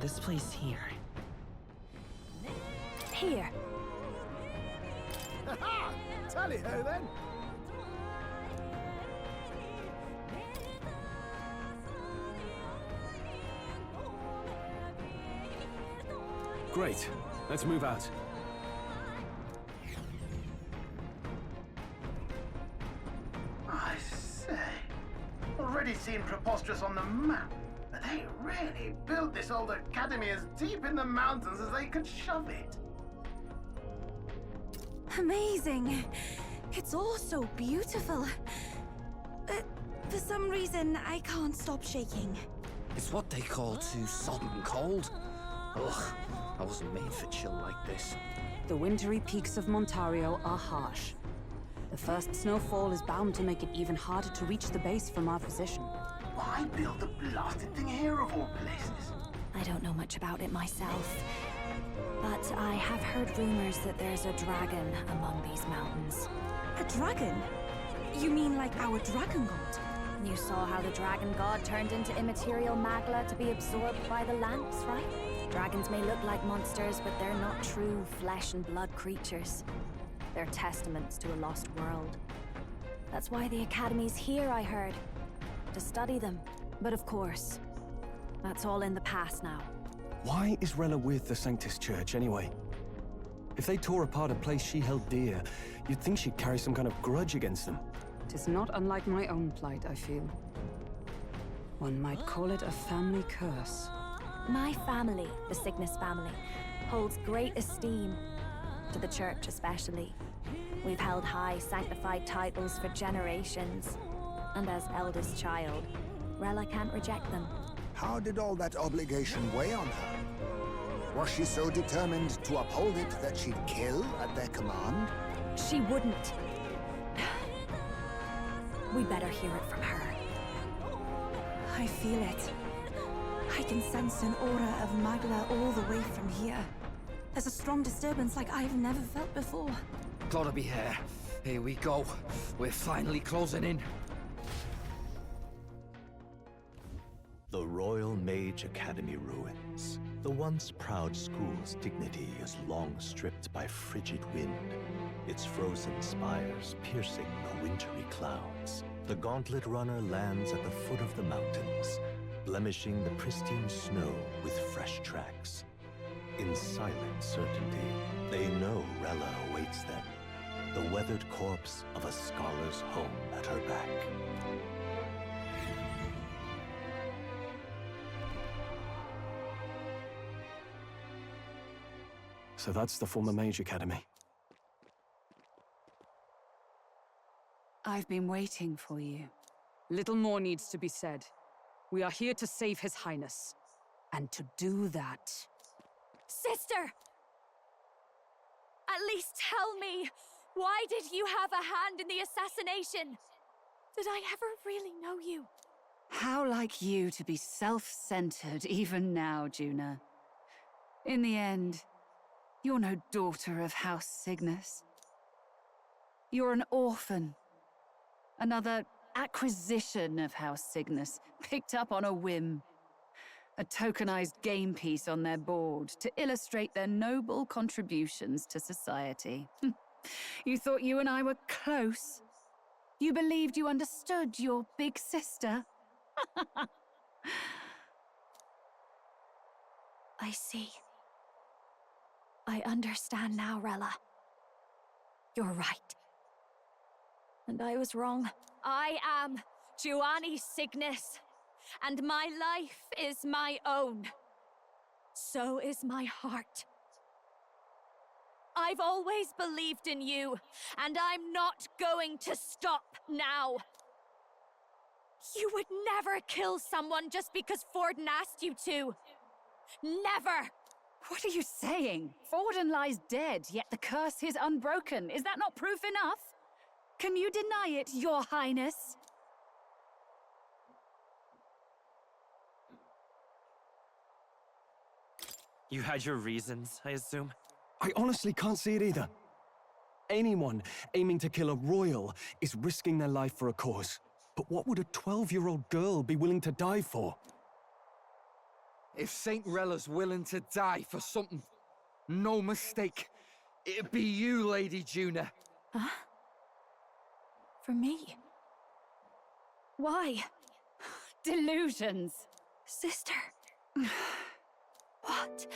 This place here. Here. Ha-ha! Tally-ho then! Great. Let's move out. I say, already seen preposterous on the map, but they really built this old academy as deep in the mountains as they could shove it. Amazing. It's all so beautiful. But for some reason, I can't stop shaking. It's what they call too sodden cold. Ugh, I wasn't made for chill like this. The wintry peaks of Montario are harsh. The first snowfall is bound to make it even harder to reach the base from our position. Why build the blasted thing here of all places? I don't know much about it myself, but I have heard rumors that there's a dragon among these mountains. A dragon? You mean like our dragon god? You saw how the dragon god turned into immaterial magla to be absorbed by the lamps, right? Dragons may look like monsters, but they're not true flesh and blood creatures. They're testaments to a lost world. That's why the Academy's here, I heard. To study them. But of course, that's all in the past now. Why is Rella with the Sanctus Church, anyway? If they tore apart a place she held dear, you'd think she'd carry some kind of grudge against them. Tis not unlike my own plight, I feel. One might call it a family curse. My family, the Cygnus family, holds great esteem, to the church especially. We've held high sanctified titles for generations, and as eldest child, Rella can't reject them. How did all that obligation weigh on her? Was she so determined to uphold it that she'd kill at their command? She wouldn't. We better hear it from her. I feel it. I can sense an aura of Magla all the way from here. There's a strong disturbance like I've never felt before. Gotta be here. Here we go. We're finally closing in. The Royal Mage Academy ruins. The once proud school's dignity is long stripped by frigid wind, its frozen spires piercing the wintry clouds. The Gauntlet Runner lands at the foot of the mountains, blemishing the pristine snow with fresh tracks. In silent certainty, they know Rella awaits them, the weathered corpse of a scholar's home at her back. So that's the former Mage Academy. I've been waiting for you. Little more needs to be said. We are here to save His Highness. And to do that... Sister! At least tell me, why did you have a hand in the assassination? Did I ever really know you? How like you to be self-centered even now, Juna. In the end, you're no daughter of House Cygnus. You're an orphan. Another acquisition of House Cygnus, picked up on a whim. A tokenized game piece on their board to illustrate their noble contributions to society. You thought you and I were close. You believed you understood your big sister. I see. I understand now, Rella. You're right. And I was wrong. I am Giovanni Cygnus, and my life is my own. So is my heart. I've always believed in you, and I'm not going to stop now. You would never kill someone just because Forden asked you to. Never! What are you saying? Forden lies dead, yet the curse is unbroken. Is that not proof enough? Can you deny it, Your Highness? You had your reasons, I assume? I honestly can't see it either. Anyone aiming to kill a royal is risking their life for a cause. But what would a 12-year-old girl be willing to die for? If Saint Rella's willing to die for something, no mistake, it'd be you, Lady Juna. Huh? For me? Why? Delusions. Sister. What?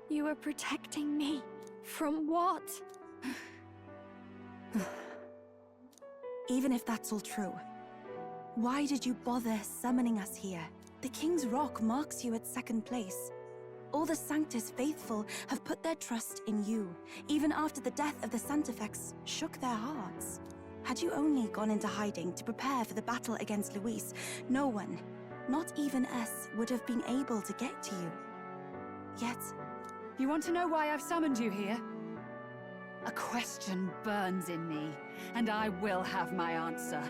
You are protecting me from what? Even if that's all true, why did you bother summoning us here? The King's Rock marks you at second place. All the Sanctus faithful have put their trust in you, even after the death of the Santifex shook their hearts. Had you only gone into hiding to prepare for the battle against Louise, no one, not even us, would have been able to get to you. Yet... You want to know why I've summoned you here? A question burns in me, and I will have my answer.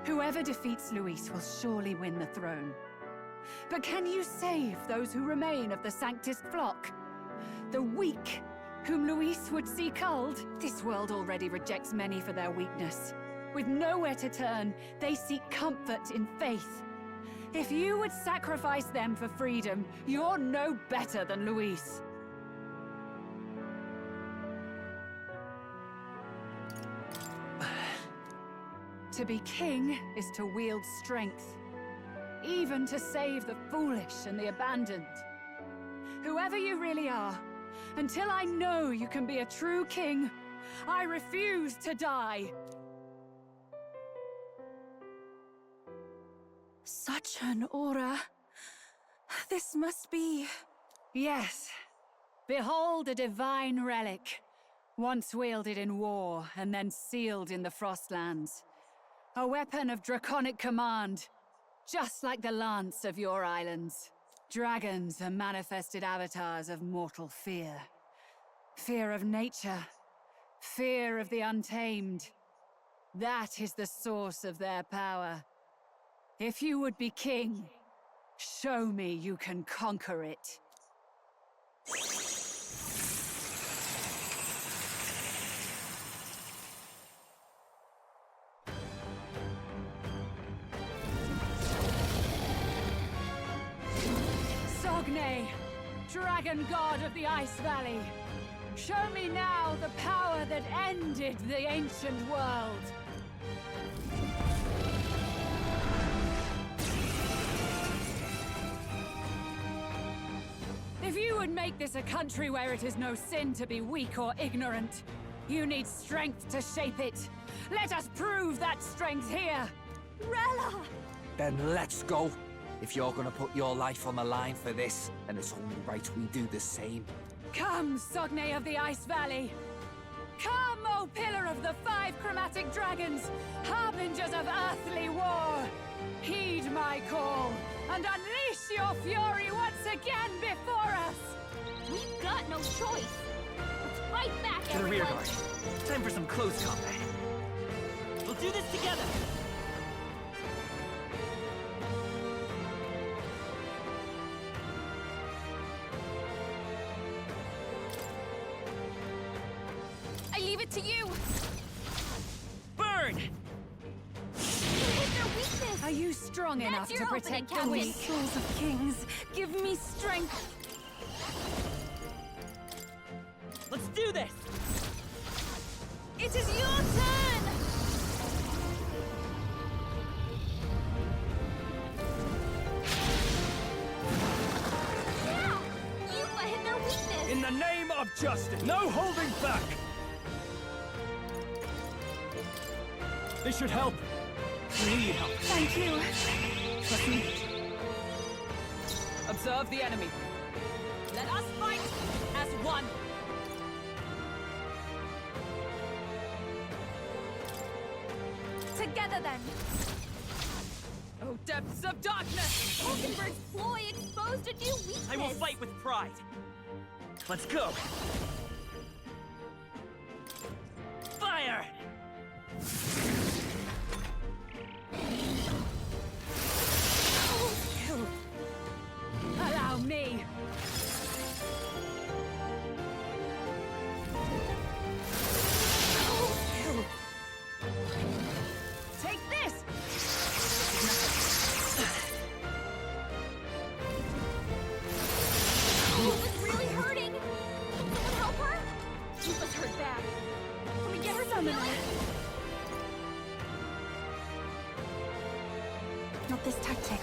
Whoever defeats Louise will surely win the throne. But can you save those who remain of the Sanctist flock? The weak, whom Louise would see culled? This world already rejects many for their weakness. With nowhere to turn, they seek comfort in faith. If you would sacrifice them for freedom, you're no better than Louise. To be king is to wield strength, even to save the foolish and the abandoned. Whoever you really are, Until I know you can be a true king, I refuse to die. Such an aura. This must be... Yes. Behold a divine relic. Once wielded in war, and then sealed in the Frostlands. A weapon of draconic command, just like the lance of your islands. Dragons are manifested avatars of mortal fear. Fear of nature. Fear of the untamed. That is the source of their power. If you would be king, show me you can conquer it. Sogne, dragon god of the Ice Valley. Show me now the power that ended the ancient world. If you would make this a country where it is no sin to be weak or ignorant, you need strength to shape it. Let us prove that strength here. Rella! Then let's go. If you're gonna put your life on the line for this, then it's only right we do the same. Come, Sogne of the Ice Valley! Come, O Pillar of the 5 Chromatic Dragons, harbingers of earthly war! Heed my call, and unleash your fury once again before us! We've got no choice! Let's fight back, To the rear guard. Time for some close combat. We'll do this together! I leave it to you! Burn! Are you strong enough to protect the weak? Souls of kings, give me strength! Let's do this! It is your turn! Yeah! You've hit their weakness! In the name of justice, no holding back! This should help. We need help. Thank you. Trust me. Observe the enemy. Let us fight as one. Together then. Oh, depths of darkness! Hulkenberg's ploy exposed a new weakness! I will fight with pride. Let's go. Fire! Allow me! Take this! It's really hurting! Someone help her? She was hurt bad. Can we get her some healing? Not this tactic.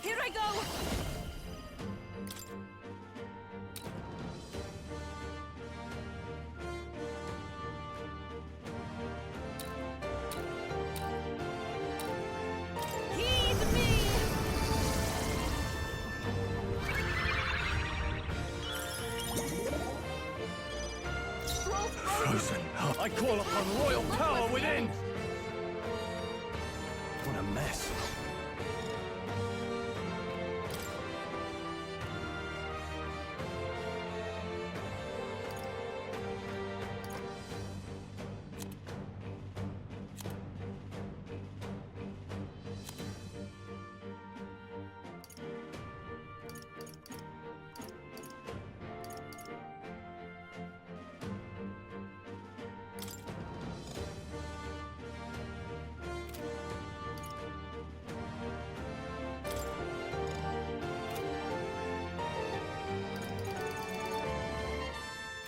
Here I go! Heed me! Frozen. I call upon royal power within! What a mess.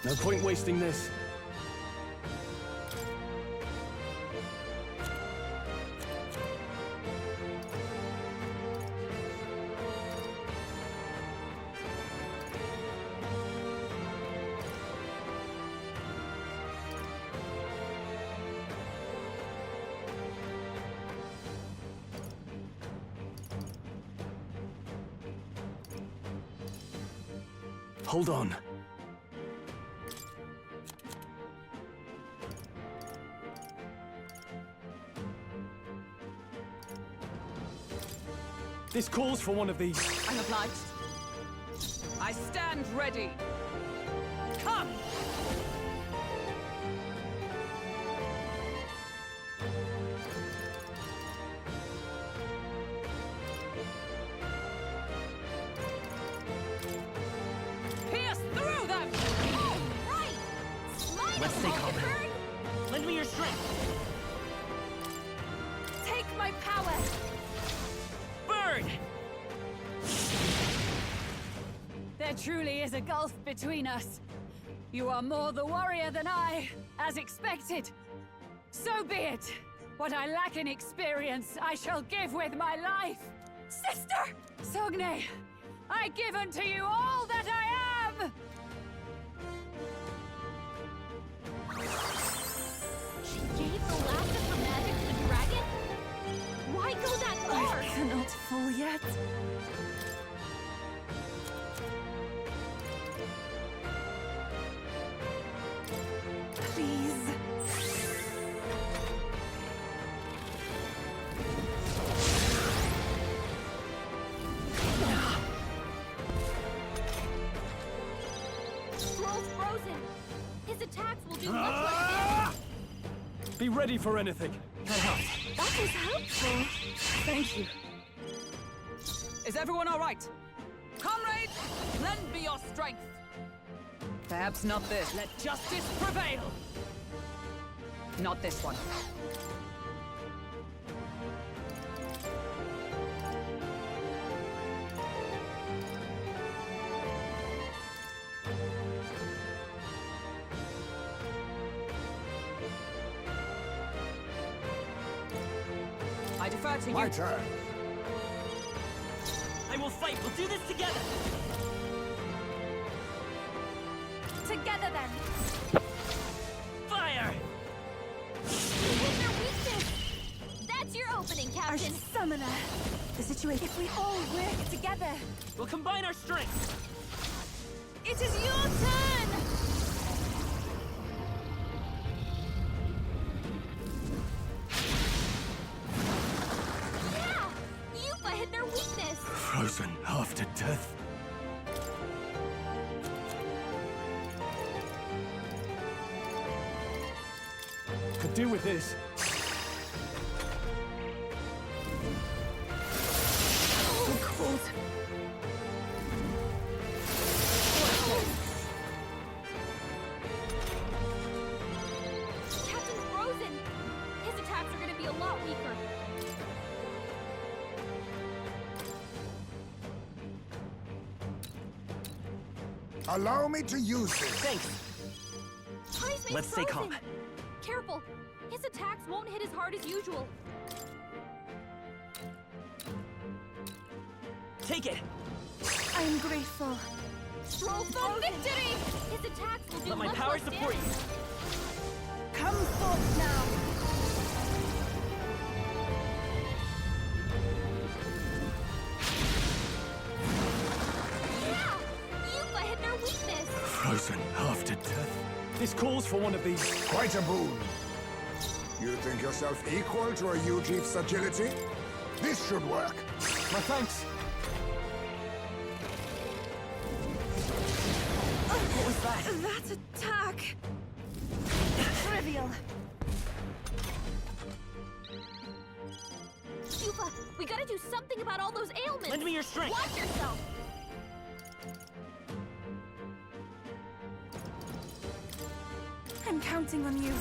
No point wasting this. Hold on. This calls for one of these. I'm obliged. I stand ready. Come! Pierce through them! All right! Smite Let's us, stay calm. Forden! Lend me your strength. Take my power! Bird! There truly is a gulf between us. You are more the warrior than I, as expected. So be it. What I lack in experience, I shall give with my life. Sister! Sogne, I give unto you all that I am! She gave the last of her magic to the dragon? Why go that far? I cannot fall yet. Please. Scroll's frozen. His attacks will do much like Be ready for anything. that was helpful. Thank you. Is everyone all right? Comrades, lend me your strength. Perhaps not this. Let justice prevail. Not this one. I defer to you. My turn. I will fight. We'll do this together. Together then. Fire! You hit their weakness. That's your opening, Our Captain. summoner. The situation. If we all work together. We'll combine our strengths. It is your turn! Yeah! Yupa hit their weakness. Frozen after death. Could do with this. So cold. Captain's frozen. His attacks are going to be a lot weaker. Allow me to use this. Thanks. Heisman's Let's stay calm. frozen. Careful. His attacks won't hit as hard as usual. Take it. I am grateful. Stroll for victory! His attacks will do Let my much power less support damage. you. Come forth now. Yeah! Yupa hit their weakness. Frozen after death. This calls for one of these. Quite a boon. You think yourself equal to a U-Chief's agility? This should work. My thanks. What was that? That attack. Trivial. Yupa, we gotta do something about all those ailments. Lend me your strength. Watch yourself. I'm counting on you.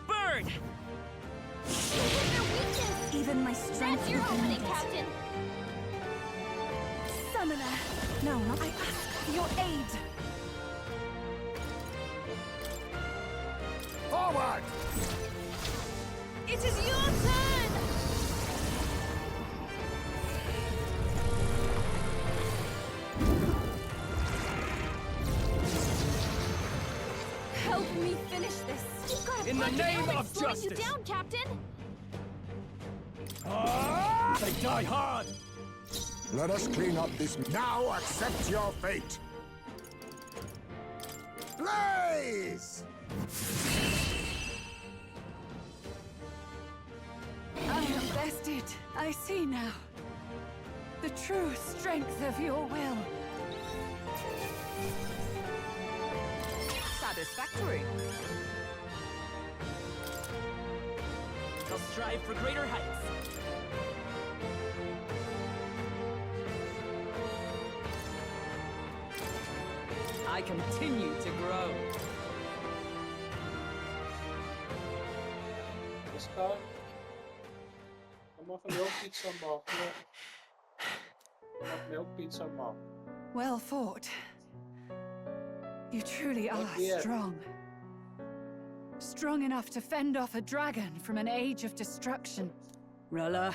Bird! You hit their weakness. Even my strength. That's your will be opening, needed. Captain. Summoner. No, not I ask for your aid. Forward! It is your turn! Help me finish this. You've got a In the bunch name ailments of slowing you justice. down, Captain. They die hard. Let us clean up this. Now accept your fate. Blaze! I am bested. I see now. The true strength of your will. Satisfactory. I'll strive for greater heights. I continue to grow. This guy. Dan mag hij ook pizza maken. Mag mij ook pizza maken. Well fought. You truly are Yeah. strong. Strong enough to fend off a dragon from an age of destruction. Rella,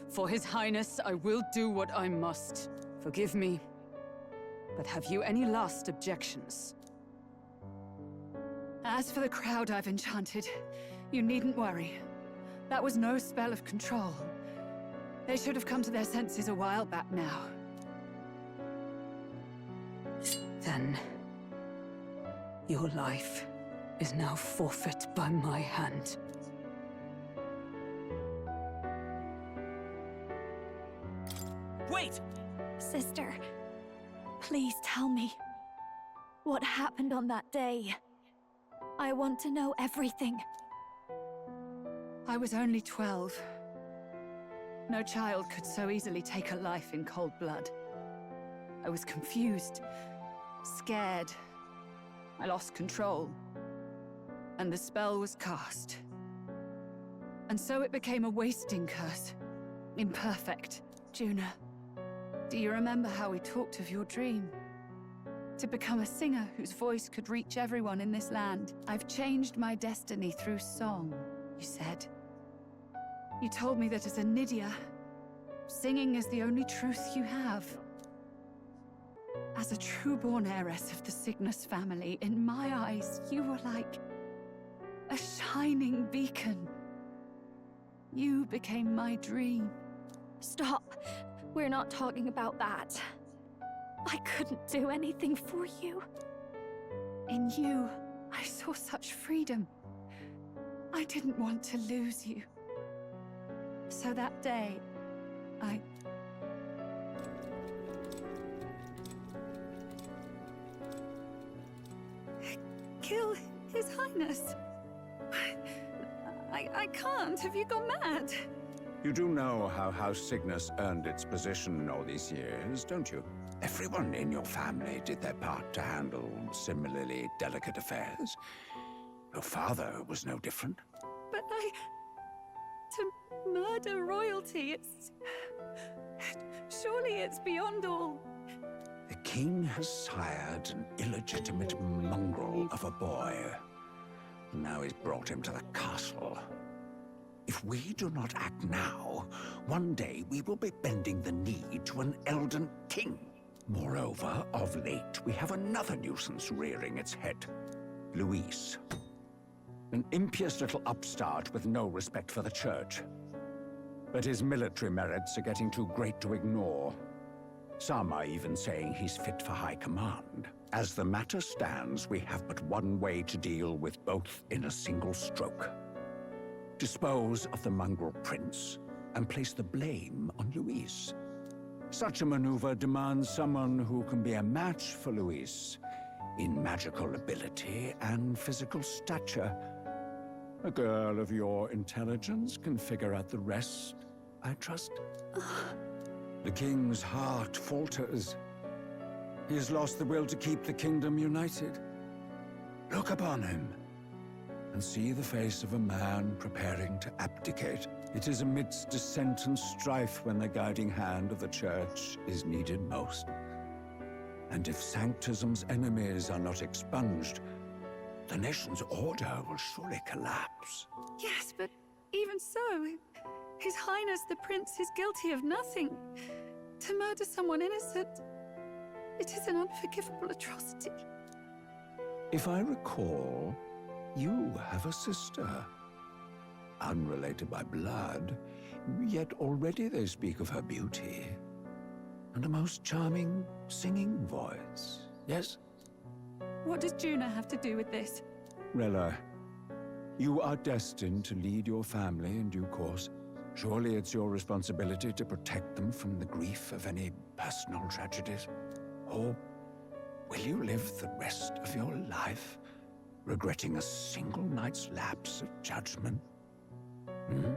for His Highness, I will do what I must. Forgive me, but have you any last objections? As for the crowd I've enchanted, you needn't worry. That was no spell of control. They should have come to their senses a while back now. Then, your life is now forfeit by my hand. Wait! Sister, please tell me. What happened on that day? I want to know everything. I was only 12. No child could so easily take a life in cold blood. I was confused, scared. I lost control. And the spell was cast. And so it became a wasting curse. Imperfect. Juna, do you remember how we talked of your dream? To become a singer whose voice could reach everyone in this land. I've changed my destiny through song, you said. You told me that as a Nydia, singing is the only truth you have. As a true-born heiress of the Cygnus family, in my eyes, you were like a shining beacon. You became my dream. Stop. We're not talking about that. I couldn't do anything for you. In you, I saw such freedom. I didn't want to lose you. So that day, I... kill His Highness. I can't. Have you gone mad? You do know how House Cygnus earned its position all these years, don't you? Everyone in your family did their part to handle similarly delicate affairs. Your father was no different. But to murder royalty, it's... surely it's beyond all... The king has sired an illegitimate mongrel of a boy. Now he's brought him to the castle. If we do not act now, one day we will be bending the knee to an Elden king. Moreover, of late, we have another nuisance rearing its head. Louise. An impious little upstart with no respect for the church. But his military merits are getting too great to ignore. Some are even saying he's fit for high command. As the matter stands, we have but one way to deal with both in a single stroke. Dispose of the mongrel prince and place the blame on Louise. Such a maneuver demands someone who can be a match for Louise in magical ability and physical stature. A girl of your intelligence can figure out the rest, I trust. The king's heart falters. He has lost the will to keep the kingdom united. Look upon him and see the face of a man preparing to abdicate. It is amidst dissent and strife when the guiding hand of the church is needed most. And if Sanctism's enemies are not expunged, the nation's order will surely collapse. Yes, but even so, His Highness the Prince is guilty of nothing. To murder someone innocent, it is an unforgivable atrocity. If I recall, you have a sister. Unrelated by blood, yet already they speak of her beauty. And a most charming singing voice, yes? What does Juna have to do with this? Rella, you are destined to lead your family in due course. Surely it's your responsibility to protect them from the grief of any personal tragedies. Or will you live the rest of your life regretting a single night's lapse of judgment? Hmm?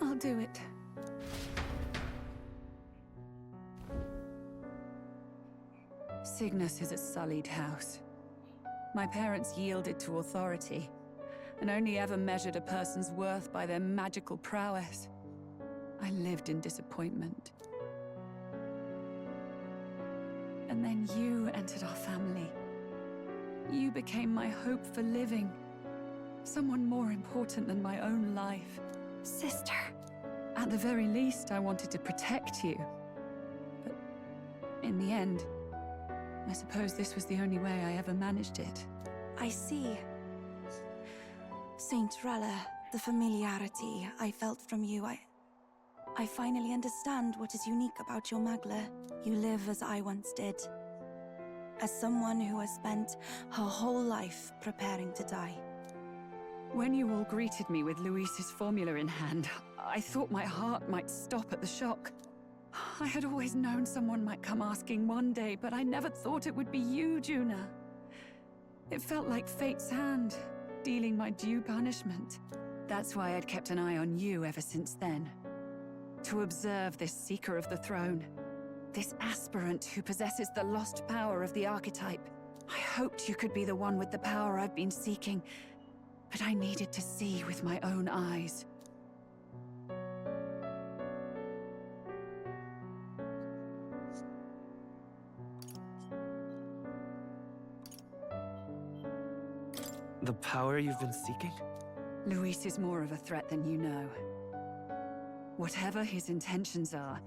I'll do it. Cygnus is a sullied house. My parents yielded to authority, and only ever measured a person's worth by their magical prowess. I lived in disappointment. And then you entered our family. You became my hope for living. Someone more important than my own life. Sister. At the very least, I wanted to protect you. But in the end, I suppose this was the only way I ever managed it. I see. Saint Rella, the familiarity I felt from you, I finally understand what is unique about your Magla. You live as I once did. As someone who has spent her whole life preparing to die. When you all greeted me with Louise's formula in hand, I thought my heart might stop at the shock. I had always known someone might come asking one day, but I never thought it would be you, Juna. It felt like fate's hand, dealing my due punishment. That's why I'd kept an eye on you ever since then. To observe this seeker of the throne. This aspirant who possesses the lost power of the archetype. I hoped you could be the one with the power I've been seeking, but I needed to see with my own eyes. The power you've been seeking? Louise is more of a threat than you know. Whatever his intentions are,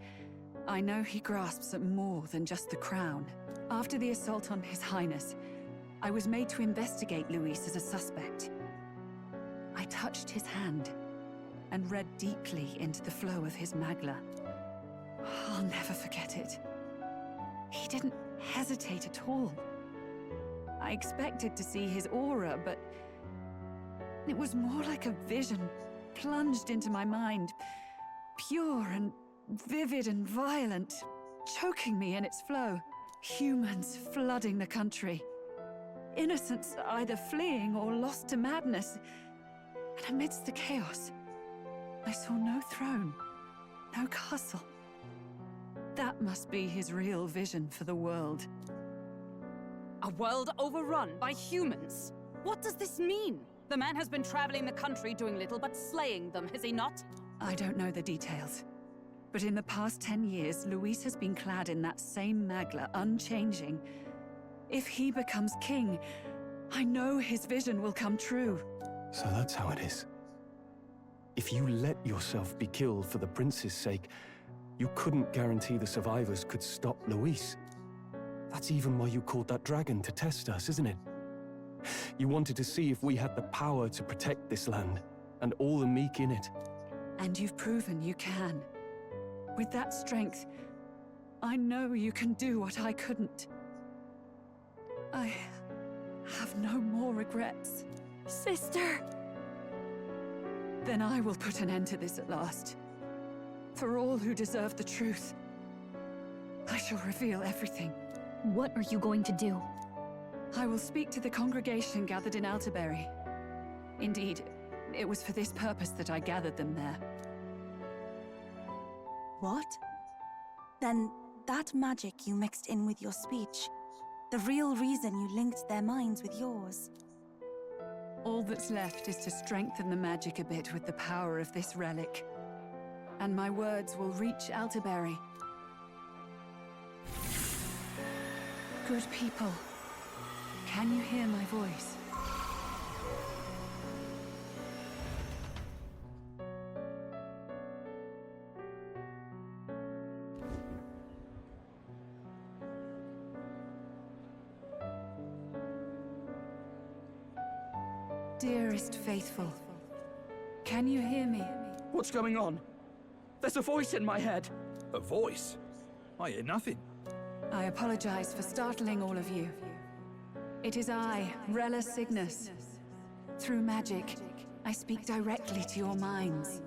I know he grasps at more than just the crown. After the assault on His Highness, I was made to investigate Louise as a suspect. I touched his hand and read deeply into the flow of his Magla. I'll never forget it. He didn't hesitate at all. I expected to see his aura, but it was more like a vision plunged into my mind, pure and vivid and violent, choking me in its flow. Humans flooding the country. Innocents either fleeing or lost to madness. And amidst the chaos, I saw no throne, no castle. That must be his real vision for the world. A world overrun by humans? What does this mean? The man has been traveling the country doing little but slaying them, has he not? I don't know the details. But in the past 10 years, Louise has been clad in that same Magla, unchanging. If he becomes king, I know his vision will come true. So that's how it is. If you let yourself be killed for the prince's sake, you couldn't guarantee the survivors could stop Louise. That's even why you called that dragon to test us, isn't it? You wanted to see if we had the power to protect this land, and all the meek in it. And you've proven you can. With that strength, I know you can do what I couldn't. I have no more regrets. Sister! Then I will put an end to this at last. For all who deserve the truth, I shall reveal everything. What are you going to do? I will speak to the congregation gathered in Alterberry. Indeed, it was for this purpose that I gathered them there. What? Then that magic you mixed in with your speech, the real reason you linked their minds with yours. All that's left is to strengthen the magic a bit with the power of this relic. And my words will reach Alterberry. Good people, can you hear my voice? Dearest faithful, can you hear me? What's going on? There's a voice in my head. A voice? I hear nothing. I apologize for startling all of you. It is I, Rella Cygnus. Through magic, I speak directly to your minds.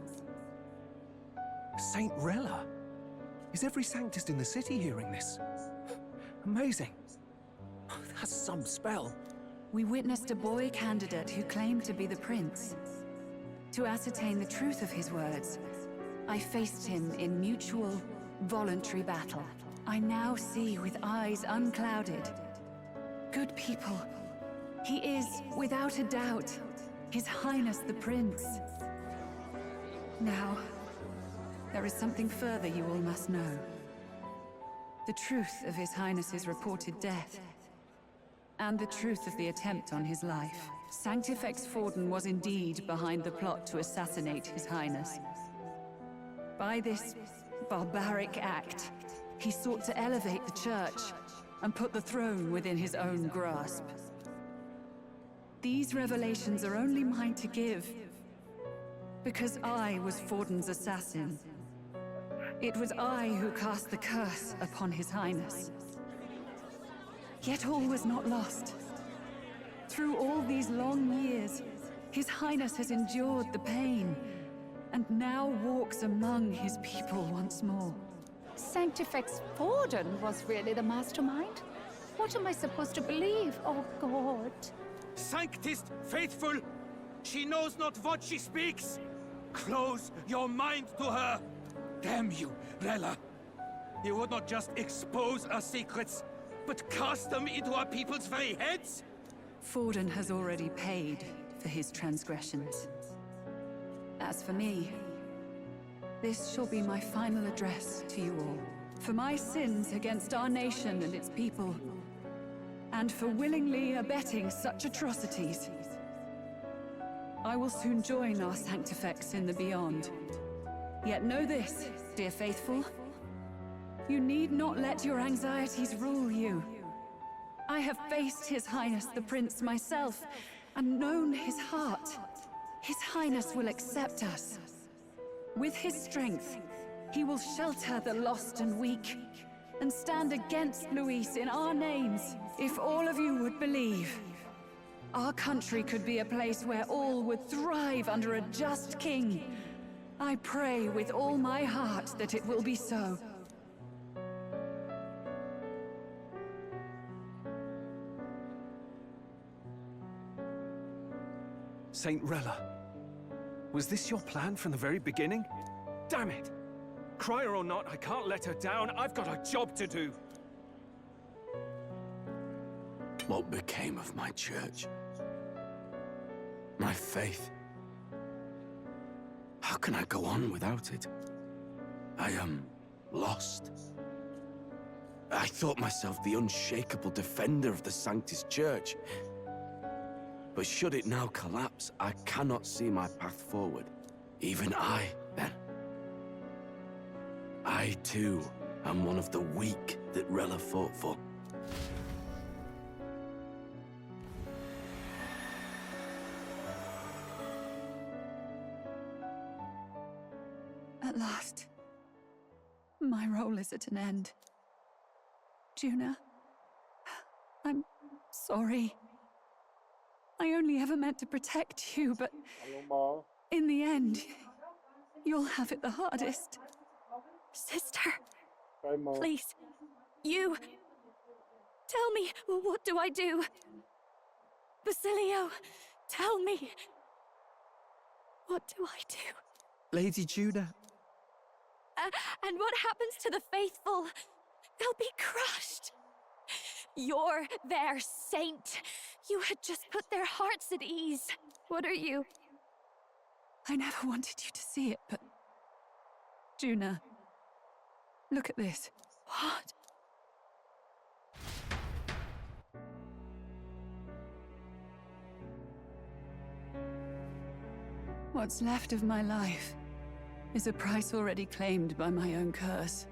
Saint Rella? Is every Sanctist in the city hearing this? Amazing. That's some spell. We witnessed a boy candidate who claimed to be the prince. To ascertain the truth of his words, I faced him in mutual, voluntary battle. I now see with eyes unclouded. Good people. He is, without a doubt, His Highness the Prince. Now, there is something further you all must know. The truth of His Highness's reported death, and the truth of the attempt on his life. Sanctifex Forden was indeed behind the plot to assassinate His Highness. By this barbaric act, he sought to elevate the Church and put the throne within his own grasp. These revelations are only mine to give, because I was Forden's assassin. It was I who cast the curse upon His Highness. Yet all was not lost. Through all these long years, His Highness has endured the pain, and now walks among his people once more. Sanctifex Forden was really the mastermind? What am I supposed to believe? Oh, God. Sanctist faithful! She knows not what she speaks! Close your mind to her! Damn you, Rella! You would not just expose our secrets, but cast them into our people's very heads? Forden has already paid for his transgressions. As for me, this shall be my final address to you all. For my sins against our nation and its people, and for willingly abetting such atrocities, I will soon join our Sanctifex in the beyond. Yet know this, dear faithful, you need not let your anxieties rule you. I have faced His Highness the Prince myself, and known his heart. His Highness will accept us. With his strength, he will shelter the lost and weak, and stand against Louise in our names. If all of you would believe, our country could be a place where all would thrive under a just king. I pray with all my heart that it will be so. Saint Rella, was this your plan from the very beginning? Damn it! Crier or not, I can't let her down. I've got a job to do. What became of my church? My faith? How can I go on without it? I am lost. I thought myself the unshakable defender of the Sanctist Church. But should it now collapse, I cannot see my path forward. Even I, then. I, too, am one of the weak that Rella fought for. At last, my role is at an end. Juna, I'm sorry. I only ever meant to protect you, but in the end, you'll have it the hardest. Sister, please, you... Tell me, what do I do? Basilio, tell me. What do I do? Lady Juna. And what happens to the faithful? They'll be crushed. You're their saint. You had just put their hearts at ease. What are you? I never wanted you to see it, but... Juna, look at this. What? What's left of my life is a price already claimed by my own curse.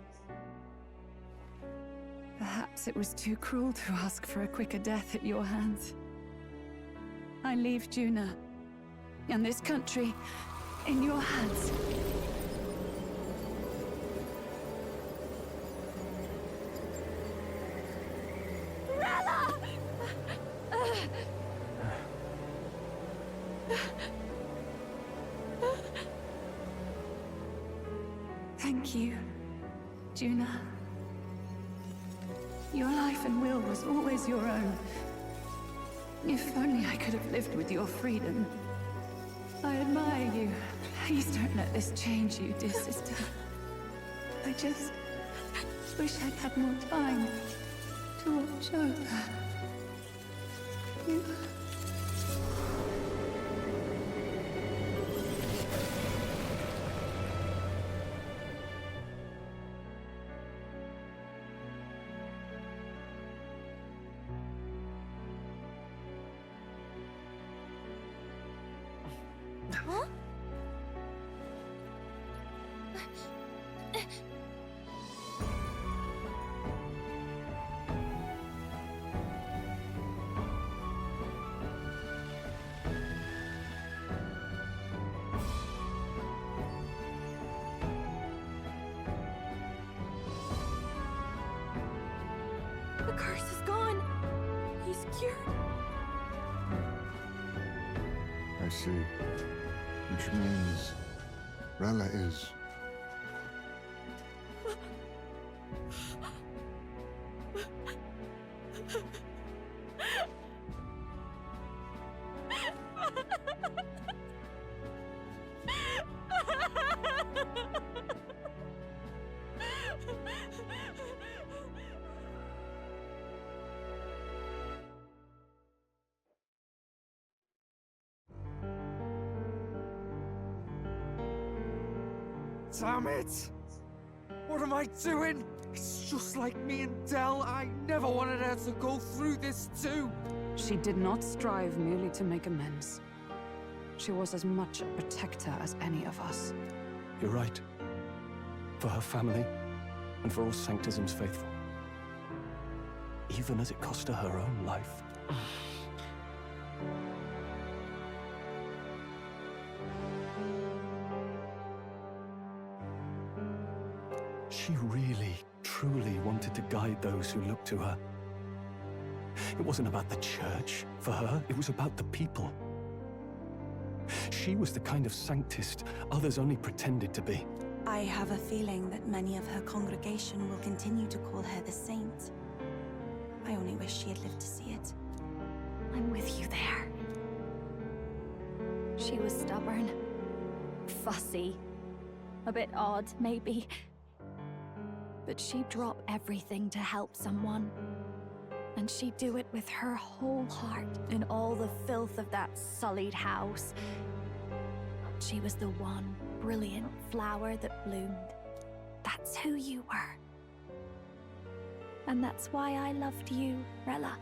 Perhaps it was too cruel to ask for a quicker death at your hands. I leave Juna and this country in your hands. Rella! Thank you, Juna. Your life and will was always your own. If only I could have lived with your freedom. I admire you. Please don't let this change you, dear sister. I just wish I'd had more time to watch over you. Huh? The curse is gone. He's cured. I see. Which means Rella is... Damn it! What am I doing? It's just like me and Del. I never wanted her to go through this too. She did not strive merely to make amends. She was as much a protector as any of us. You're right. For her family, and for all Sanctism's faithful. Even as it cost her her own life. She really, truly wanted to guide those who looked to her. It wasn't about the church, for her, it was about the people. She was the kind of Sanctist others only pretended to be. I have a feeling that many of her congregation will continue to call her the saint. I only wish she had lived to see it. I'm with you there. She was stubborn, fussy, a bit odd, maybe. But she'd drop everything to help someone. And she'd do it with her whole heart in all the filth of that sullied house. She was the one brilliant flower that bloomed. That's who you were. And that's why I loved you, Rella.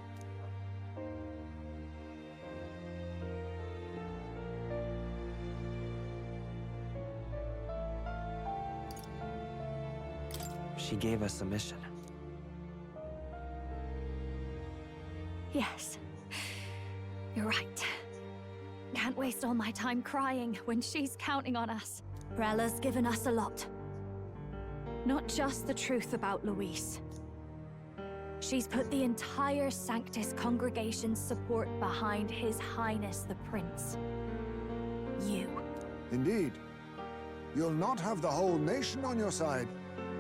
She gave us a mission. Yes. You're right. Can't waste all my time crying when she's counting on us. Rella's given us a lot. Not just the truth about Louise. She's put the entire Sanctus congregation's support behind His Highness the Prince. You. Indeed. You'll not have the whole nation on your side,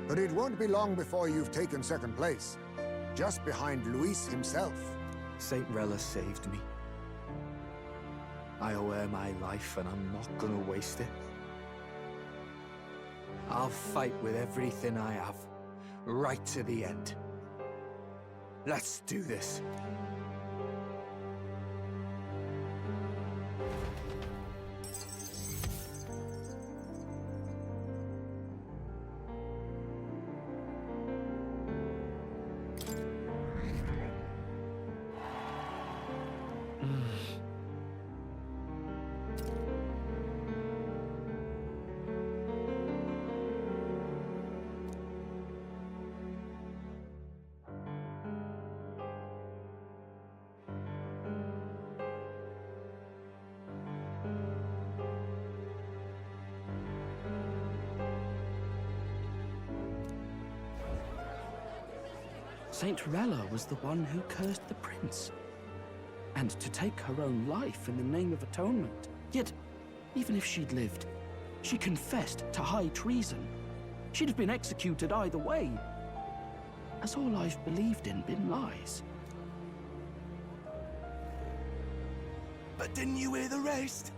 but it won't be long before you've taken second place. Just behind Louise himself. Saint Rella saved me. I owe her my life, and I'm not gonna waste it. I'll fight with everything I have, right to the end. Let's do this. Saint Rella was the one who cursed the prince. And to take her own life in the name of atonement. Yet, even if she'd lived, she confessed to high treason. She'd have been executed either way. Has all I've believed in been lies? But didn't you hear the rest?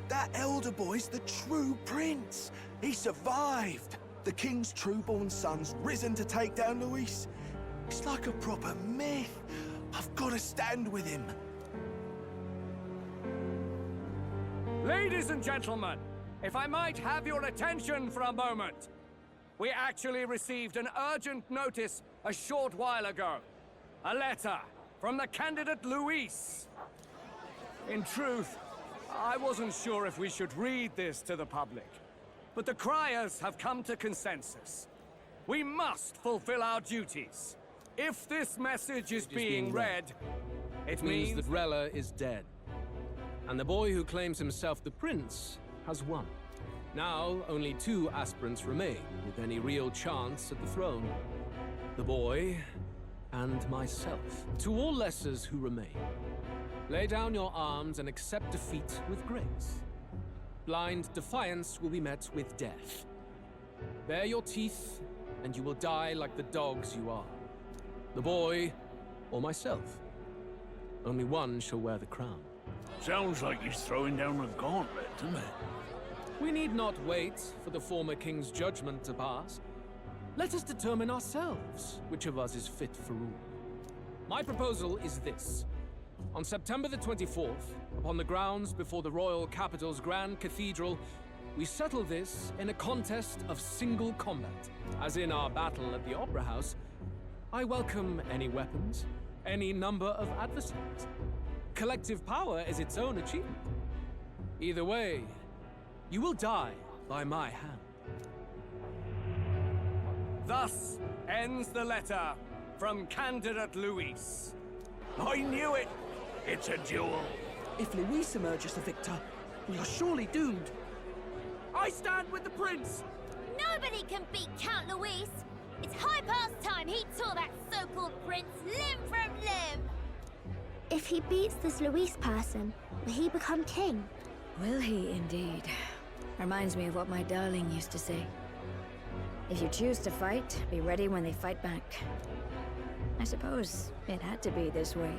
That elder boy's the true prince. He survived. The king's true-born son's risen to take down Louise. It's like a proper myth. I've got to stand with him. Ladies and gentlemen, if I might have your attention for a moment. We actually received an urgent notice a short while ago. A letter from the candidate Louise. In truth, I wasn't sure if we should read this to the public, but the criers have come to consensus. We must fulfill our duties. If this message is being read, it means that Rella is dead. And the boy who claims himself the prince has won. Now, only 2 aspirants remain with any real chance at the throne. The boy and myself. To all lessers who remain, lay down your arms and accept defeat with grace. Blind defiance will be met with death. Bare your teeth, and you will die like the dogs you are. The boy, or myself. Only one shall wear the crown. Sounds like he's throwing down a gauntlet, doesn't it? We need not wait for the former king's judgment to pass. Let us determine ourselves which of us is fit for rule. My proposal is this. On September the 24th, upon the grounds before the royal capital's Grand Cathedral, we settle this in a contest of single combat. As in our battle at the Opera House, I welcome any weapons, any number of adversaries. Collective power is its own achievement. Either way, you will die by my hand. Thus ends the letter from candidate Louise. I knew it! It's a duel. If Louise emerges the victor, we are surely doomed. I stand with the prince! Nobody can beat Count Louise! It's high past time he tore that so-called prince limb from limb! If he beats this Louise person, will he become king? Will he indeed? Reminds me of what my darling used to say. If you choose to fight, be ready when they fight back. I suppose it had to be this way.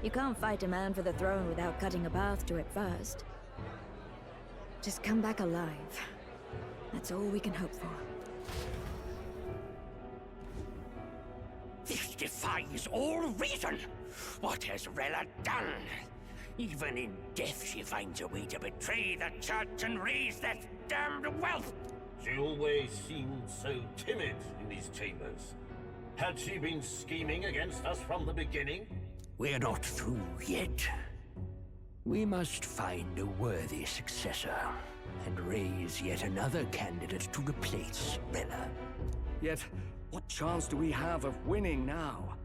You can't fight a man for the throne without cutting a path to it first. Just come back alive. That's all we can hope for. This defies all reason. What has Rella done? Even in death, she finds a way to betray the church and raise that damned wealth. She always seemed so timid in these chambers. Had she been scheming against us from the beginning? We're not through yet. We must find a worthy successor and raise yet another candidate to replace Rella. Yet, what chance do we have of winning now?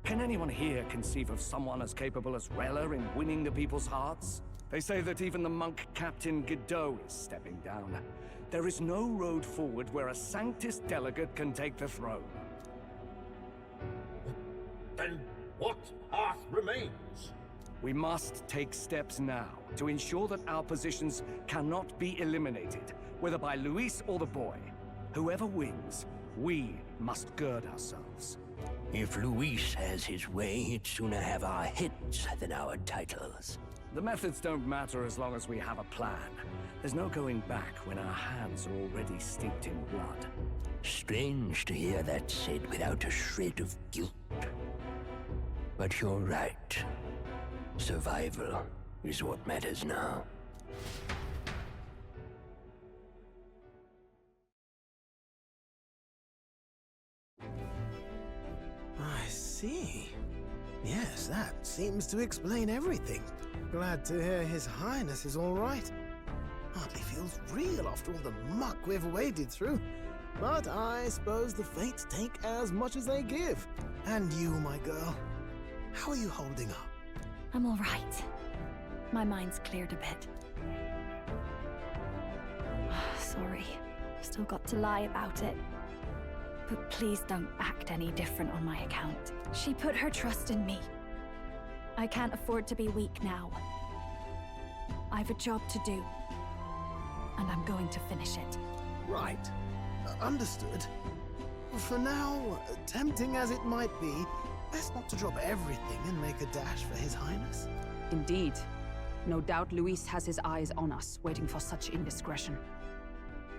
Can anyone here conceive of someone as capable as Rella in winning the people's hearts? They say that even the monk Captain Godot is stepping down. There is no road forward where a Sanctus delegate can take the throne. Then what path remains? We must take steps now to ensure that our positions cannot be eliminated, whether by Louise or the boy. Whoever wins, we must gird ourselves. If Louise has his way, he'd sooner have our heads than our titles. The methods don't matter as long as we have a plan. There's no going back when our hands are already steeped in blood. Strange to hear that said without a shred of guilt. But you're right. Survival is what matters now. I see. Yes, that seems to explain everything. Glad to hear His Highness is all right. Hardly feels real after all the muck we've waded through. But I suppose the fates take as much as they give. And you, my girl, how are you holding up? I'm all right. My mind's cleared a bit. Sorry. Still got to lie about it. But please don't act any different on my account. She put her trust in me. I can't afford to be weak now. I've a job to do. And I'm going to finish it. Right. Understood. For now, tempting as it might be, best not to drop everything and make a dash for His Highness. Indeed. No doubt Louise has his eyes on us, waiting for such indiscretion.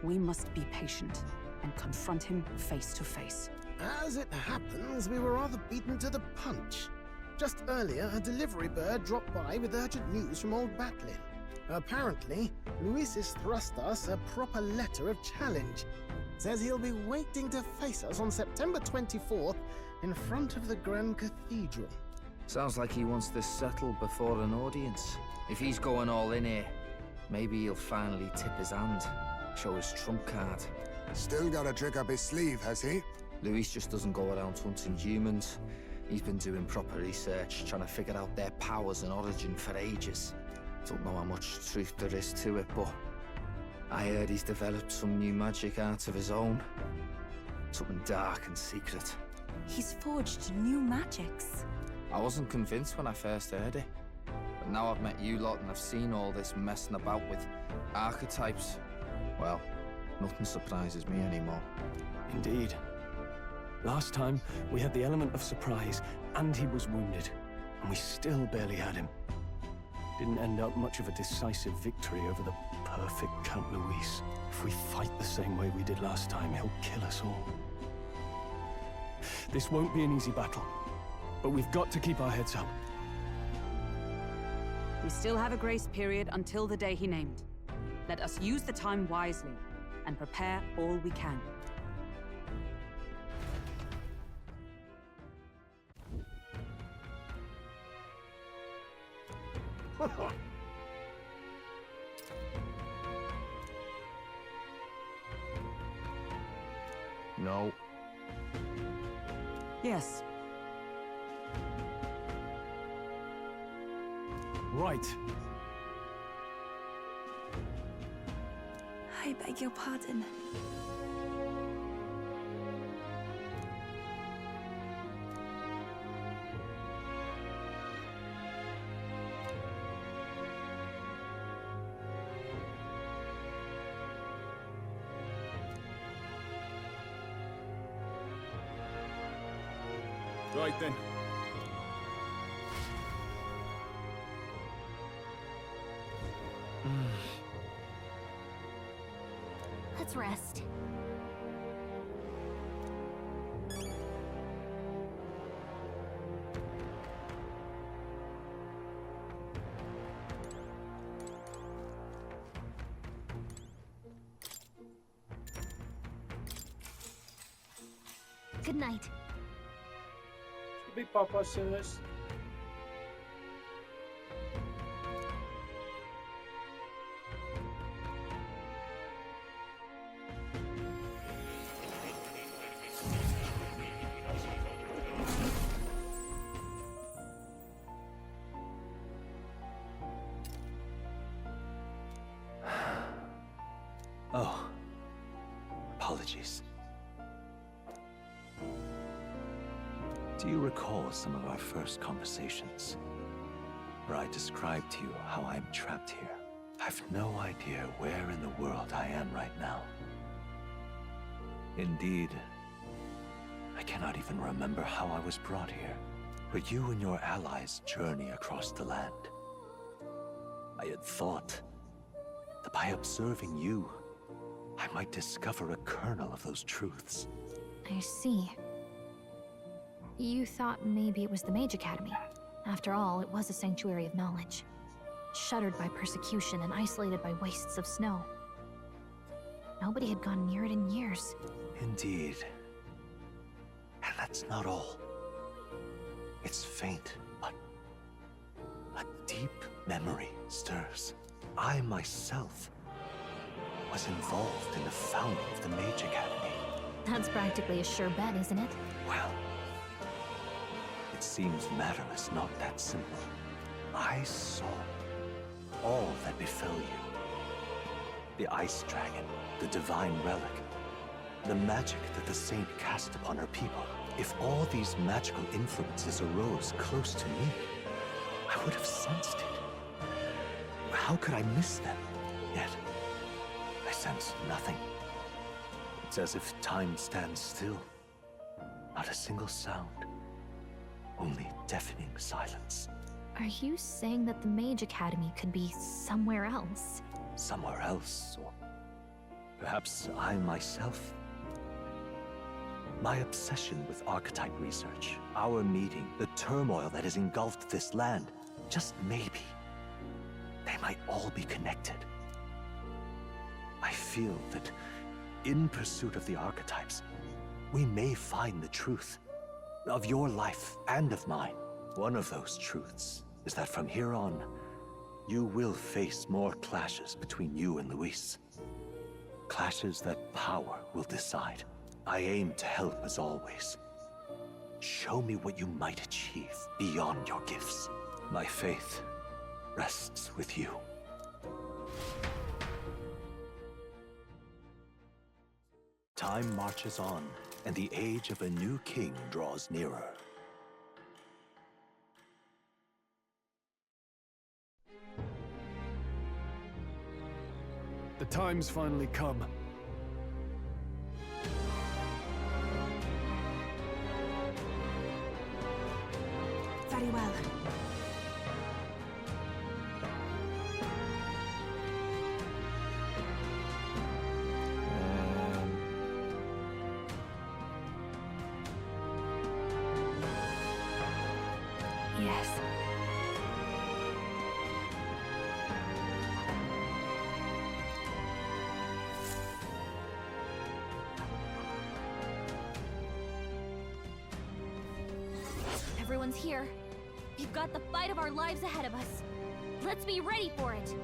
We must be patient and confront him face to face. As it happens, we were rather beaten to the punch. Just earlier, a delivery bird dropped by with urgent news from Old Batlin. Apparently, Louise has thrust us a proper letter of challenge. Says he'll be waiting to face us on September 24th in front of the Grand Cathedral. Sounds like he wants this settled before an audience. If he's going all in here, maybe he'll finally tip his hand, show his trump card. Still got a trick up his sleeve, has he? Louise just doesn't go around hunting humans. He's been doing proper research, trying to figure out their powers and origin for ages. Don't know how much truth there is to it, but I heard he's developed some new magic art of his own. Something dark and secret. He's forged new magics. I wasn't convinced when I first heard it. But now I've met you lot and I've seen all this messing about with archetypes. Well, nothing surprises me anymore. Indeed. Last time, we had the element of surprise, and he was wounded. And we still barely had him. Didn't end up much of a decisive victory over the perfect Count Louise. If we fight the same way we did last time, he'll kill us all. This won't be an easy battle, but we've got to keep our heads up. We still have a grace period until the day he named. Let us use the time wisely and prepare all we can. No. Yes. Right. I beg your pardon. Right then. Let's rest. Good night. Should be Papa says. Oh, apologies. Do you recall some of our first conversations, where I described to you how I'm trapped here? I've no idea where in the world I am right now. Indeed, I cannot even remember how I was brought here. But you and your allies journey across the land. I had thought that by observing you, I might discover a kernel of those truths. I see. You thought maybe it was the Mage Academy. After all, it was a sanctuary of knowledge. Shuttered by persecution and isolated by wastes of snow. Nobody had gone near it in years. Indeed. And that's not all. It's faint, but a deep memory stirs. I myself was involved in the founding of the Mage Academy. That's practically a sure bet, isn't it? Well, it seems matter is not that simple. I saw all that befell you. The Ice Dragon, the Divine Relic, the magic that the Saint cast upon her people. If all these magical influences arose close to me, I would have sensed it. How could I miss them? Yet, I sense nothing. It It's as if time stands still. Not a single sound. Only deafening silence. Are you saying that the Mage Academy could be somewhere else? Somewhere else, or perhaps I myself? My obsession with archetype research, our meeting, the turmoil that has engulfed this land, just maybe, they might all be connected. I feel that in pursuit of the archetypes, we may find the truth of your life and of mine. One of those truths is that from here on, you will face more clashes between you and Louise. Clashes that power will decide. I aim to help as always. Show me what you might achieve beyond your gifts. My faith rests with you. Time marches on, and the age of a new king draws nearer. The time's finally come. Very well. Yes. Everyone's here. We've got the fight of our lives ahead of us. Let's be ready for it.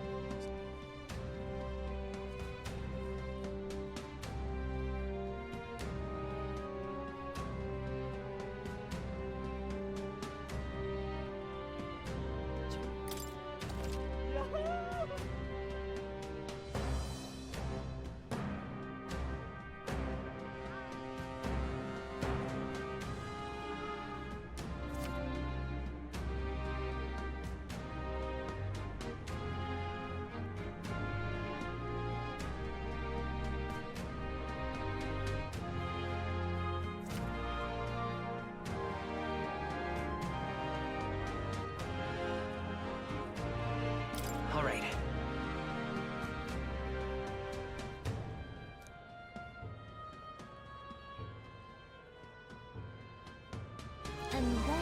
All right. And then